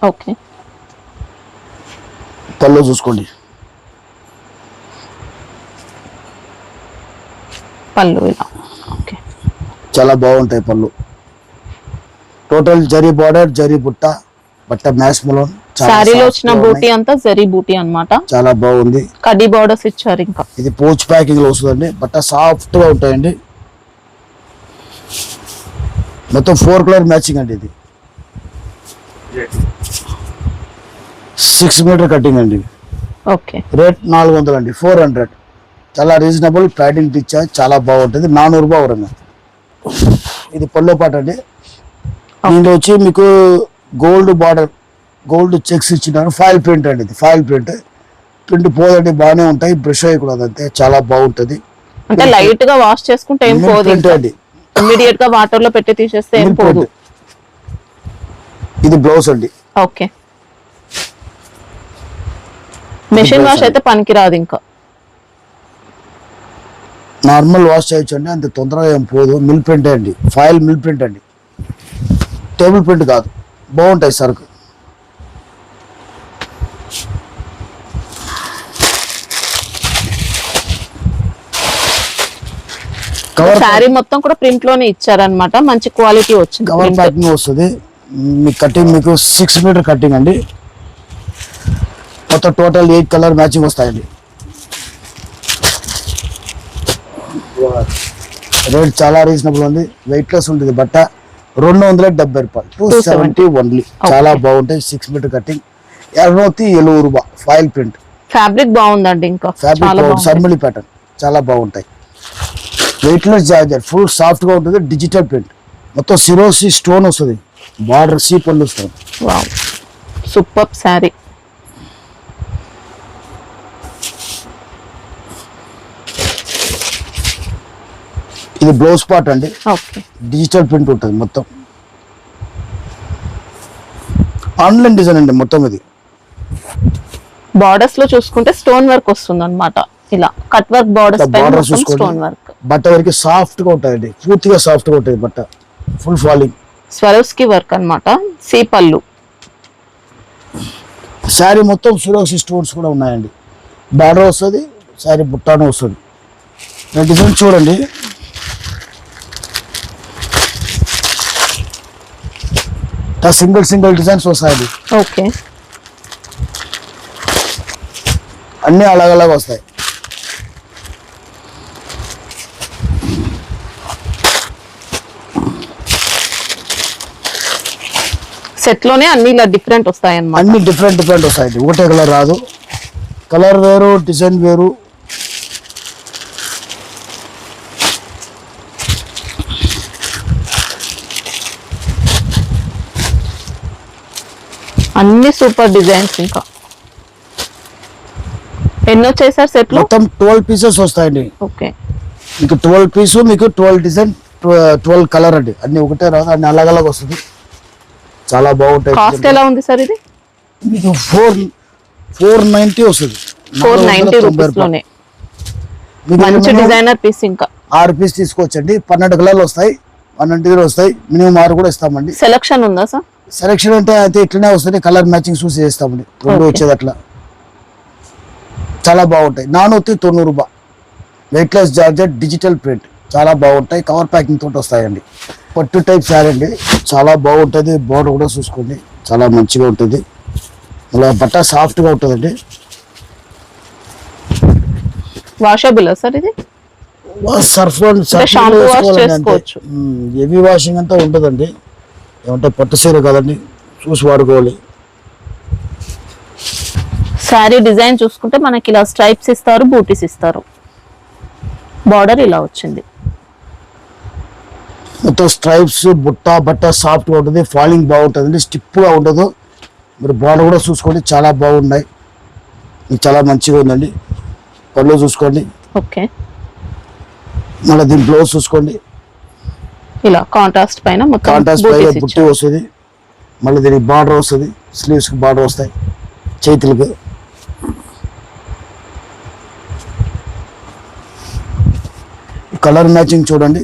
ఓకే, పళ్ళు చూసుకోండి, పళ్ళు ఇలా. ఓకే, చాలా బాగుంటాయి పళ్ళు. టోటల్ జరీ బార్డర్, జరీ బుట్ట, బట్ట మ్యాచ్ మెలోన్. శారీలో వచ్చిన బూటీ అంతా జరీ బూటీ అన్నమాట, చాలా బాగుంది. కడ్డీ బార్డర్స్ ఇచ్చారు. ఇంకా ఇది పోచ్ ప్యాకింగ్ లో వస్తుందండి, బట్ట సాఫ్ట్ గా ఉంటాయండి. మొత్తం 4 కలర్ మ్యాచింగ్ అండి. ఇది 6 మీటర్ కటింగ్ అండి. ఓకే, రేట్ 400 అండి, 400. చాలా రీజనబుల్. ప్యాడింగ్ డిశ్చార్జ్ చాలా బాగుంటుంది, 400 రూపాయలు వరంగా. ఇది పల్లో పాట అండి. దీంట్లో వచ్చి మీకు గోల్డ్ బార్డర్, గోల్డ్ చెక్స్ ఇచ్చినారు. ఫాయిల్ ప్రింట్ అండి, ఇది ఫాయిల్ ప్రింట్. ప్రింట్ పోదండి, బాగానే ఉంటాయి. బ్రష్ అయ్యకూడదు అంతే, చాలా బాగుంటుంది. అంటే లైట్ గా వాష్ చేసుకుంటే ఏం పోదు, ప్రింట్ అండి, ఇమ్మీడియట్ గా వాటర్ లో పెట్టి తీసేస్తే ఏం పోదు. ఇది బ్లౌజ్ అండి. ఓకే, మెషిన్ వాష్ అయితే పనికిరాదు. ఇంకా నార్మల్ వాష్ చేయొచ్చు అండి, అంత తొందరగా ఏం పోదు. మిల్ ప్రింట్ అండి, ఫాయిల్ మిల్ ప్రింట్ అండి, టేబుల్ ప్రింట్ కాదు. బాగుంటాయి సరుకు. శారీ మొత్తం కూడా ప్రింట్ లోనే ఇచ్చారనమాట, మంచి క్వాలిటీ వచ్చింది. కవర్ ప్యాకింగ్ వస్తుంది. మీ కటింగ్ మీకు 6 మీటర్ కటింగ్ అండి. మొత్తం టోటల్ 8 కలర్ మ్యాచింగ్ వస్తాయండి. రేట్ చాలా రీజనబుల్ ఉంది, వెయిట్లెస్ ఉంటుంది. బట్ట 270 రూపాయలు, 270 ఓన్లీ. చాలా బాగుంటాయి. 6 మీటర్ కటింగ్, 270 రూపాయ. ఫాయిల్ ప్రింట్, ఫ్యాబ్రిక్ బాగుందండి. ఇంకా ఫ్యాబ్రిక్ సర్మిలి ప్యాటర్న్, చాలా బాగుంటాయి. వెయిట్లెస్ జార్జెట్, ఫుల్ సాఫ్ట్ గా ఉంటుంది. డిజిటల్ ప్రింట్, మొత్తం సిరోసి స్టోన్ వస్తుంది. బార్డర్ సి పళ్ళు వస్తుంది. Wow, super sari. ఇది బ్లౌజ్ పార్ట్ అండి. ఓకే, డిజిటల్ ప్రింట్ ఉంటుంది మొత్తం. ఆన్లైన్ డిజైన్ అండి మొత్తం. ఇది బార్డర్స్ లో చూసుకుంటే స్టోన్ వర్క్ వస్తుంది అనమాట. ఇలా కట్ వర్క్ బార్డర్స్ పైన స్టోన్ వర్క్. బట్ట వరకు సాఫ్ట్ గా ఉంటాయండి, పూర్తిగా సాఫ్ట్ గా ఉంటుంది బట్ట. ఫుల్ ఫాలింగ్ స్వరోస్కి వర్క్ అన్నమాట. సి పళ్ళు. శారీ మొత్తం సురోసి స్టోన్స్ కూడా ఉన్నాయండి. బార్డర్ వస్తుంది, శారీ బుట్టాను వస్తుంది. డిజైన్ చూడండి, సింగిల్ డిజైన్స్ వస్తాయండి. ఓకే, అన్ని అలాగలాగా వస్తాయి. సెట్ లోనే అన్ని ఇలా డిఫరెంట్ వస్తాయి అన్నమాట. అన్ని డిఫరెంట్ వస్తాయండి, ఒకటే కలర్ రాదు. కలర్ వేరు, డిజైన్ వేరు. అన్ని సూపర్ డిజైన్స్. ఇంకా ఎన్ని వచ్చాయి సార్ సెట్లు? మొత్తం 12 పీసెస్ వస్తాయండి. ఓకే, మీకు 12 పీసు, మీకు 12 డిజైన్, 12 కలర్ అండి. అన్ని ఒకటే రాదు, అన్ని అలగ్ వస్తుంది. చాలా బాగుంటాయి. కాస్ట్ ఎలా ఉంది సార్ ఇది? మీకు 490 వస్తుంది. 490 రూపీస్ లోనే మంచి డిజైనర్ పీస్. ఇంకా 6 పీస్ తీసుకోవచ్చండి. 12 కలర్లు వస్తాయి, 12 వస్తాయి. మినిమం 6 కూడా ఇస్తామండి. సెలక్షన్ ఉందా సార్? సెలక్షన్ అంటే అయితే ఇట్లనే వస్తుంది, కలర్ మ్యాచింగ్ చూసి చేస్తామండి. 2 వచ్చేది అట్లా. చాలా బాగుంటాయి. 490 రూపాయలు. వెయిట్లెస్ జార్జెట్, డిజిటల్ ప్రింట్, చాలా బాగుంటాయి. కవర్ ప్యాకింగ్ తోటి వస్తాయండి. పట్టు టైప్ శారీ అండి, చాలా బాగుంటుంది. బోర్డర్ కూడా చూసుకోండి, చాలా మంచిగా ఉంటుంది. అలా బట్ట సాఫ్ట్గా ఉంటుందండి. వాషబుల్ సార్ ఇది? సర్ఫ్ షాంపూ వాష్ చేసుకోవచ్చు. హెవీ వాషింగ్ అంతా ఉంటుందండి. ఏమంటే పట్టు సీర కదండి, చూసి వాడుకోవాలి. శారీ డిజైన్ చూసుకుంటే మనకి ఇలా స్ట్రైప్స్ ఇస్తారు, బూటీస్ ఇస్తారు. బార్డర్ ఇలా వచ్చింది. మొత్తం స్ట్రైప్స్, బుట్ట, బట్ట సాఫ్ట్గా ఉంటుంది. ఫాలింగ్ బాగుంటుందండి, స్టిప్గా ఉండదు. మీరు బార్డర్ కూడా చూసుకోండి, చాలా బాగున్నాయి. ఇది చాలా మంచిగా ఉందండి. పళ్ళు చూసుకోండి. ఓకే, మళ్ళీ దీని బ్లౌజ్ చూసుకోండి. ఇలా కాంట్రాస్ట్ పైన మొత్తం కాంట్రాస్ట్ పైన బూటీస్ బుట్టి ఇచ్చారు. వస్తుంది. మళ్ళీ దీనికి బార్డర్ వస్తుంది, స్లీవ్స్కి బార్డర్ వస్తాయి, చేతులకు. కలర్ మ్యాచింగ్ చూడండి.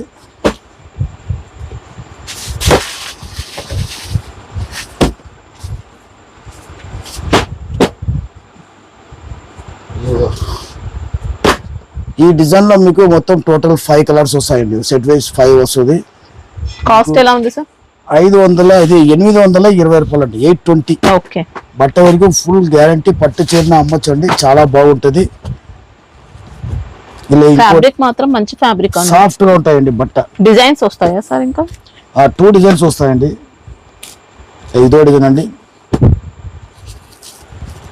ఈ డిజైన్ లో మీకు మొత్తం టోటల్ 5 కలర్స్ వస్తాయండి. సెట్ వైజ్ 5 వస్తుంది. కాస్ట్ ఎలా ఉంది సార్? 500, ఇది 820 రూపాయలు అండి. 820. ఓకే, బట్ట వరకు ఫుల్ గ్యారంటీ. పట్టు చీరన అమ్మొచ్చండి, చాలా బాగుంటది. ఇలా ఫ్యాబ్రిక్ మాత్రం మంచి ఫ్యాబ్రిక్ అండి, సాఫ్ట్ గా ఉంటాయండి. బట్ట డిజైన్స్ వస్తాయా సార్? ఇంకా 2 డిజైన్స్ వస్తాయండి. ఇదో డిజైన్ అండి.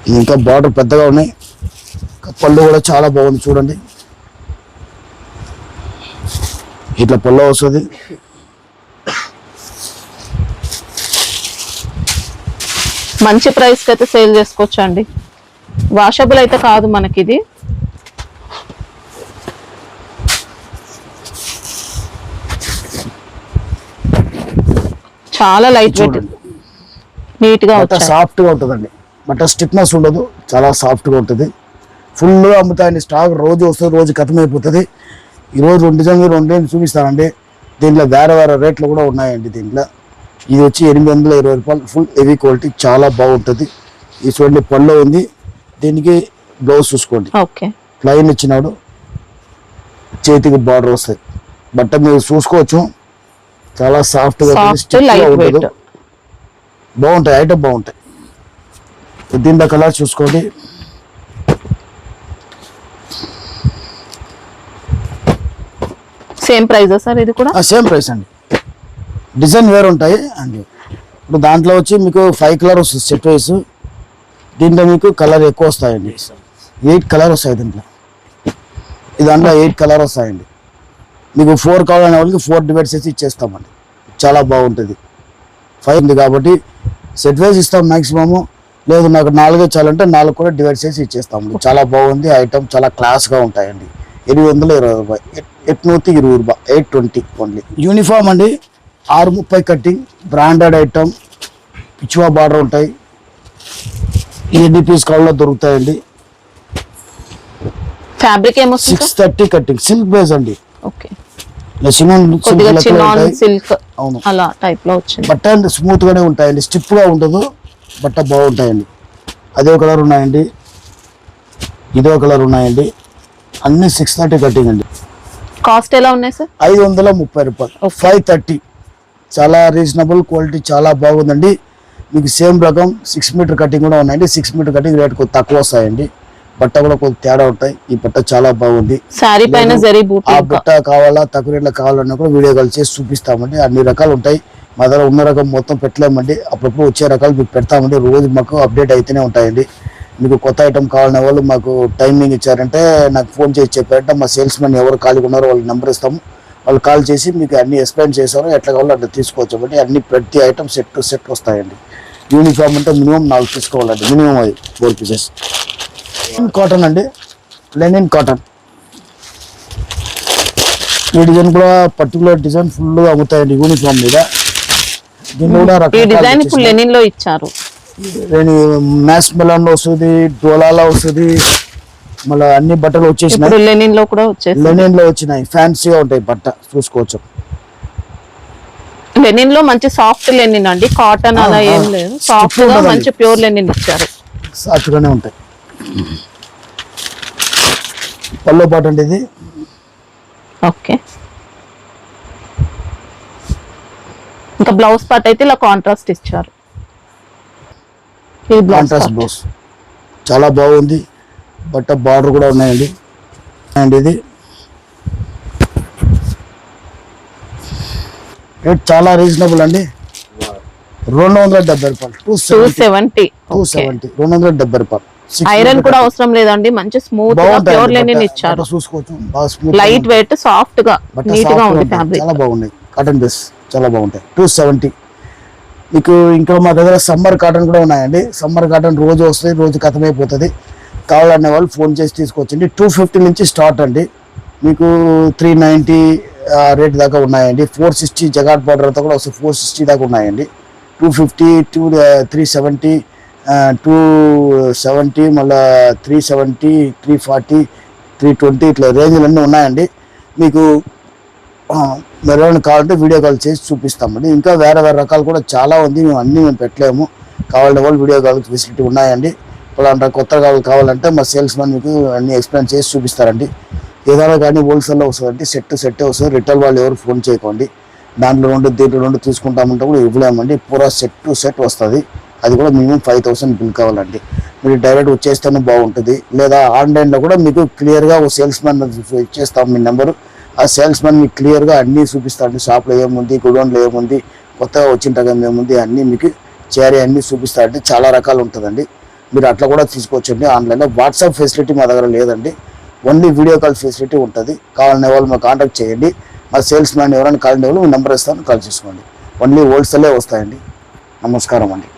ఇది ఇంకా బార్డర్ పెద్దగా ఉన్నాయి. పళ్ళు కూడా చాలా బాగుంది చూడండి. ఇట్లా పళ్ళు వస్తుంది. మంచి ప్రైస్ కి అయితే సేల్ చేసుకోవచ్చు అండి. వాషబుల్ అయితే కాదు మనకి ఇది. చాలా లైట్ వెయిట్, నీట్ గా బట్ట సాఫ్ట్ గా ఉంటుందండి. బట్ట స్టిఫ్నెస్ ఉండదు, చాలా సాఫ్ట్ గా ఉంటుంది. ఫుల్ గా అమ్ముతాయండి. స్టాక్ రోజు వస్తుంది, రోజు ఖతమైపోతుంది. ఈరోజు 2 డిజైన్లు 2 డిజైన్లు చూపిస్తానండి. దీంట్లో వేరే వేరే రేట్లు కూడా ఉన్నాయండి. దీంట్లో ఇది వచ్చి 820 రూపాయలు. ఫుల్ హెవీ క్వాలిటీ, చాలా బాగుంటుంది. ఈ చూడండి పళ్ళు ఉంది. దీనికి బ్లౌజ్ చూసుకోండి. ఓకే, ప్లైన్ ఇచ్చినాడు, చేతికి బార్డర్ వస్తాయి. బట్ట మీరు చూసుకోవచ్చు, చాలా సాఫ్ట్ గా లైట్ వెయిట్, బాగుంటాయి. ఐటమ్ బాగుంటాయి. దీంట్లో కలర్ చూసుకోండి. Same price sir? ఇది కూడా సేమ్ ప్రైస్ అండి. డిజైన్ వేరు ఉంటాయి అండి. ఇప్పుడు దాంట్లో వచ్చి మీకు 5 కలర్ వస్తుంది సెట్ వైస్. దీంట్లో మీకు కలర్ ఎక్కువ వస్తాయండి. 8 కలర్ వస్తాయి దీంట్లో. ఈ దాంట్లో 8 కలర్ వస్తాయండి. మీకు 4 కావాలనే వాళ్ళకి 4 డివైడ్ చేసి ఇచ్చేస్తామండి. చాలా బాగుంటుంది. 5 ఉంది కాబట్టి సెట్ వైజ్ ఇస్తాం మ్యాక్సిమము. లేదు నాకు 4 చాలంటే 4 కూడా డివైడ్ చేసి ఇచ్చేస్తామండి. చాలా బాగుంది ఐటమ్, చాలా క్లాస్గా ఉంటాయండి. 820 రూపాయలు. 820 రూపాయలు, 820 ఓన్లీ. యూనిఫామ్ అండి, 630 కట్టింగ్, బ్రాండెడ్ ఐటమ్, పిచ్చువా బార్డర్ ఉంటాయి. ఎన్ని పీస్ కావాలో దొరుకుతాయండి. ఫ్యాబ్రిక్ ఏమో 630 కట్టింగ్, సిల్క్ బేస్ అండి. ఓకే, సిల్క్ అవును, అలా టైప్ లో వచ్చింది. బట్ట స్మూత్ గానే ఉంటాయండి, స్టిఫ్ గా ఉండదు. బట్ట బాగుంటాయండి. అదే కలర్ ఉన్నాయండి, ఇదో కలర్ ఉన్నాయండి. అన్ని 630 కట్టింగ్ అండి. కాస్ట్ ఎలా ఉన్నాయి సార్? 530 రూపాయలు. 530, చాలా రీజనబుల్ క్వాలిటీ, చాలా బాగుందండి. మీకు సేమ్ రకం 6 మీటర్ కటింగ్ కూడా ఉన్నాయండి. 6 మీటర్ కటింగ్ రేట్ కొద్ది తక్కువ వస్తాయండి. బట్ట కూడా కొద్ది తేడా ఉంటాయి. ఈ బట్ట చాలా బాగుంది. సారీ పైన జరీ బూటీ, ఆ బట్ట కావాలా తక్కువ రేట్లో కావాలన్నా కూడా వీడియో కాల్ చేసి చూపిస్తామండి. అన్ని రకాలు ఉంటాయి. మా దగ్గర ఉన్న రకం మొత్తం పెట్టలేమండి. అప్పుడప్పుడు వచ్చే రకాలు మీకు పెడతామండి. రోజు మాకు అప్డేట్ అయితేనే ఉంటాయండి. మీకు కొత్త ఐటమ్ కావాలనే వాళ్ళు మాకు టైమింగ్ ఇచ్చారంటే నాకు ఫోన్ చేసి చెప్పారంటే మా సేల్స్ మెన్ ఎవరు ఖాళీగా ఉన్నారో వాళ్ళకి నెంబర్ ఇస్తాము. వాళ్ళు కాల్ చేసి మీకు అన్ని ఎక్స్ప్లెయిన్ చేశారో ఎట్లా కావాలో అట్లా తీసుకోవచ్చు. అన్ని ప్రతి ఐటమ్ సెట్ టు సెట్ వస్తాయండి. యూనిఫామ్ అంటే మినిమం 4 తీసుకోవాలండి, మినిమం అది 4 పీసెస్. కాటన్ అండి, లెనిన్ కాటన్. ఈ డిజైన్ కూడా పర్టికులర్ డిజైన్ ఫుల్గా అమ్ముతాయండి యూనిఫామ్ మీద. దీన్ని కూడా ఈ డిజైన్ ఇప్పుడు లెనిన్ లో ఇచ్చారు. మ్యాస్ మెలాన్ వస్తుంది, డోలాలో వస్తుంది, మళ్ళీ అన్ని బట్టలు వచ్చేసినాయి. లెనిన్ లో కూడా వచ్చేసి లెనిన్ లో వచ్చినాయి, ఫ్యాన్సీగా ఉంటాయి బట్ట, చూసుకోవచ్చు. లెనిన్ లో మంచి సాఫ్ట్ లెనిన్ అండి, కాటన్ అలా ఏం లేదు, సాఫ్ట్ గా మంచి ప్యూర్ లెనిన్ ఇచ్చారు. సాఫ్ట్ గానే ఉంటాయి. పల్లో పాట అండి ఇది. ఓకే, ఇంకా బ్లౌజ్ పార్ట్ అయితే ఇలా కాంట్రాస్ట్ ఇచ్చారు. ఇది కాంట్రాస్ట్ బ్లౌజ్ చాలా బాగుంది. బట్ట బార్డర్ కూడా ఉన్నాయండి. అండ్ ఇది రేట్ చాలా రీజనబుల్ అండి, 270 రూపాయలు. 270 270 రూపాయలు. ఐరన్ కూడా అవసరం లేదండి, మంచి స్మూత్ గా ప్యూర్ లెనిన్ ఇచ్చారు. చూసుకోవచ్చు, బాగా స్మూత్, లైట్ వెయిట్, సాఫ్ట్ గా నీట్ గా ఉంది ఫ్యాబ్రిక్. చాలా బాగున్నాయి, కాటన్ బేస్ చాలా బాగుంటాయి. 270. మీకు ఇంకా మా దగ్గర సమ్మర్ కాటన్ కూడా ఉన్నాయండి. సమ్మర్ కాటన్ రోజు వస్తుంది, రోజు ఖతమైపోతుంది. కావాలనే వాళ్ళు ఫోన్ చేసి తీసుకోవచ్చండి. 250 నుంచి స్టార్ట్ అండి, మీకు 390 రేట్ దాకా ఉన్నాయండి. 460 జగాట్ బార్డర్ అంతా కూడా వస్తుంది, 460 దాకా ఉన్నాయండి. 250, 370, 270, మళ్ళీ 370, 340, 320 ఇట్లా రేంజ్లన్నీ ఉన్నాయండి. మీకు మరి ఏమైనా కావాలంటే వీడియో కాల్ చేసి చూపిస్తామండి. ఇంకా వేరే వేరే రకాలు కూడా చాలా ఉంది, మేము పెట్టలేము. కావాలంటే వాళ్ళు వీడియో కాల్ ఫెసిలిటీ ఉన్నాయండి. అలాంటి కొత్త కావాలంటే మా సేల్స్ మ్యాన్ మీకు అన్ని ఎక్స్ప్లెయిన్ చేసి చూపిస్తారండి. ఏదైనా కానీ హోల్సేల్లో వస్తుందంటే సెట్టే వస్తుంది. రిటైల్ వాళ్ళు ఎవరు ఫోన్ చేయకండి. దీంట్లో రెండు తీసుకుంటామంటే కూడా ఇవ్వలేమండి. పూరా సెట్ వస్తుంది. అది కూడా మినిమం 5000 బిల్ కావాలండి. మీరు డైరెక్ట్ వచ్చేస్తేనే బాగుంటుంది. లేదా ఆన్లైన్లో కూడా మీకు క్లియర్గా ఒక సేల్స్ మ్యాన్ ఇచ్చేస్తాం మీ నెంబరు. ఆ సేల్స్ మ్యాన్ మీకు క్లియర్గా అన్నీ చూపిస్తారండి. షాప్లో ఏముంది, గుడౌన్లో ఏముంది, కొత్తగా వచ్చిన రకం ఏముంది, అన్నీ మీకు చేరి అన్నీ చూపిస్తారండి. చాలా రకాలు ఉంటుందండి. మీరు అట్లా కూడా తీసుకోవచ్చండి. ఆన్లైన్లో వాట్సాప్ ఫెసిలిటీ మా దగ్గర లేదండి, ఓన్లీ వీడియో కాల్ ఫెసిలిటీ ఉంటుంది. కావాలనే వాళ్ళు మాకు కాంటాక్ట్ చేయండి. మా సేల్స్ మ్యాన్ ఎవరైనా కావాలనే వాళ్ళు మీ నెంబర్ ఇస్తాను, కాల్ చేసుకోండి. ఓన్లీ హోల్సేలే వస్తాయండి. నమస్కారం అండి.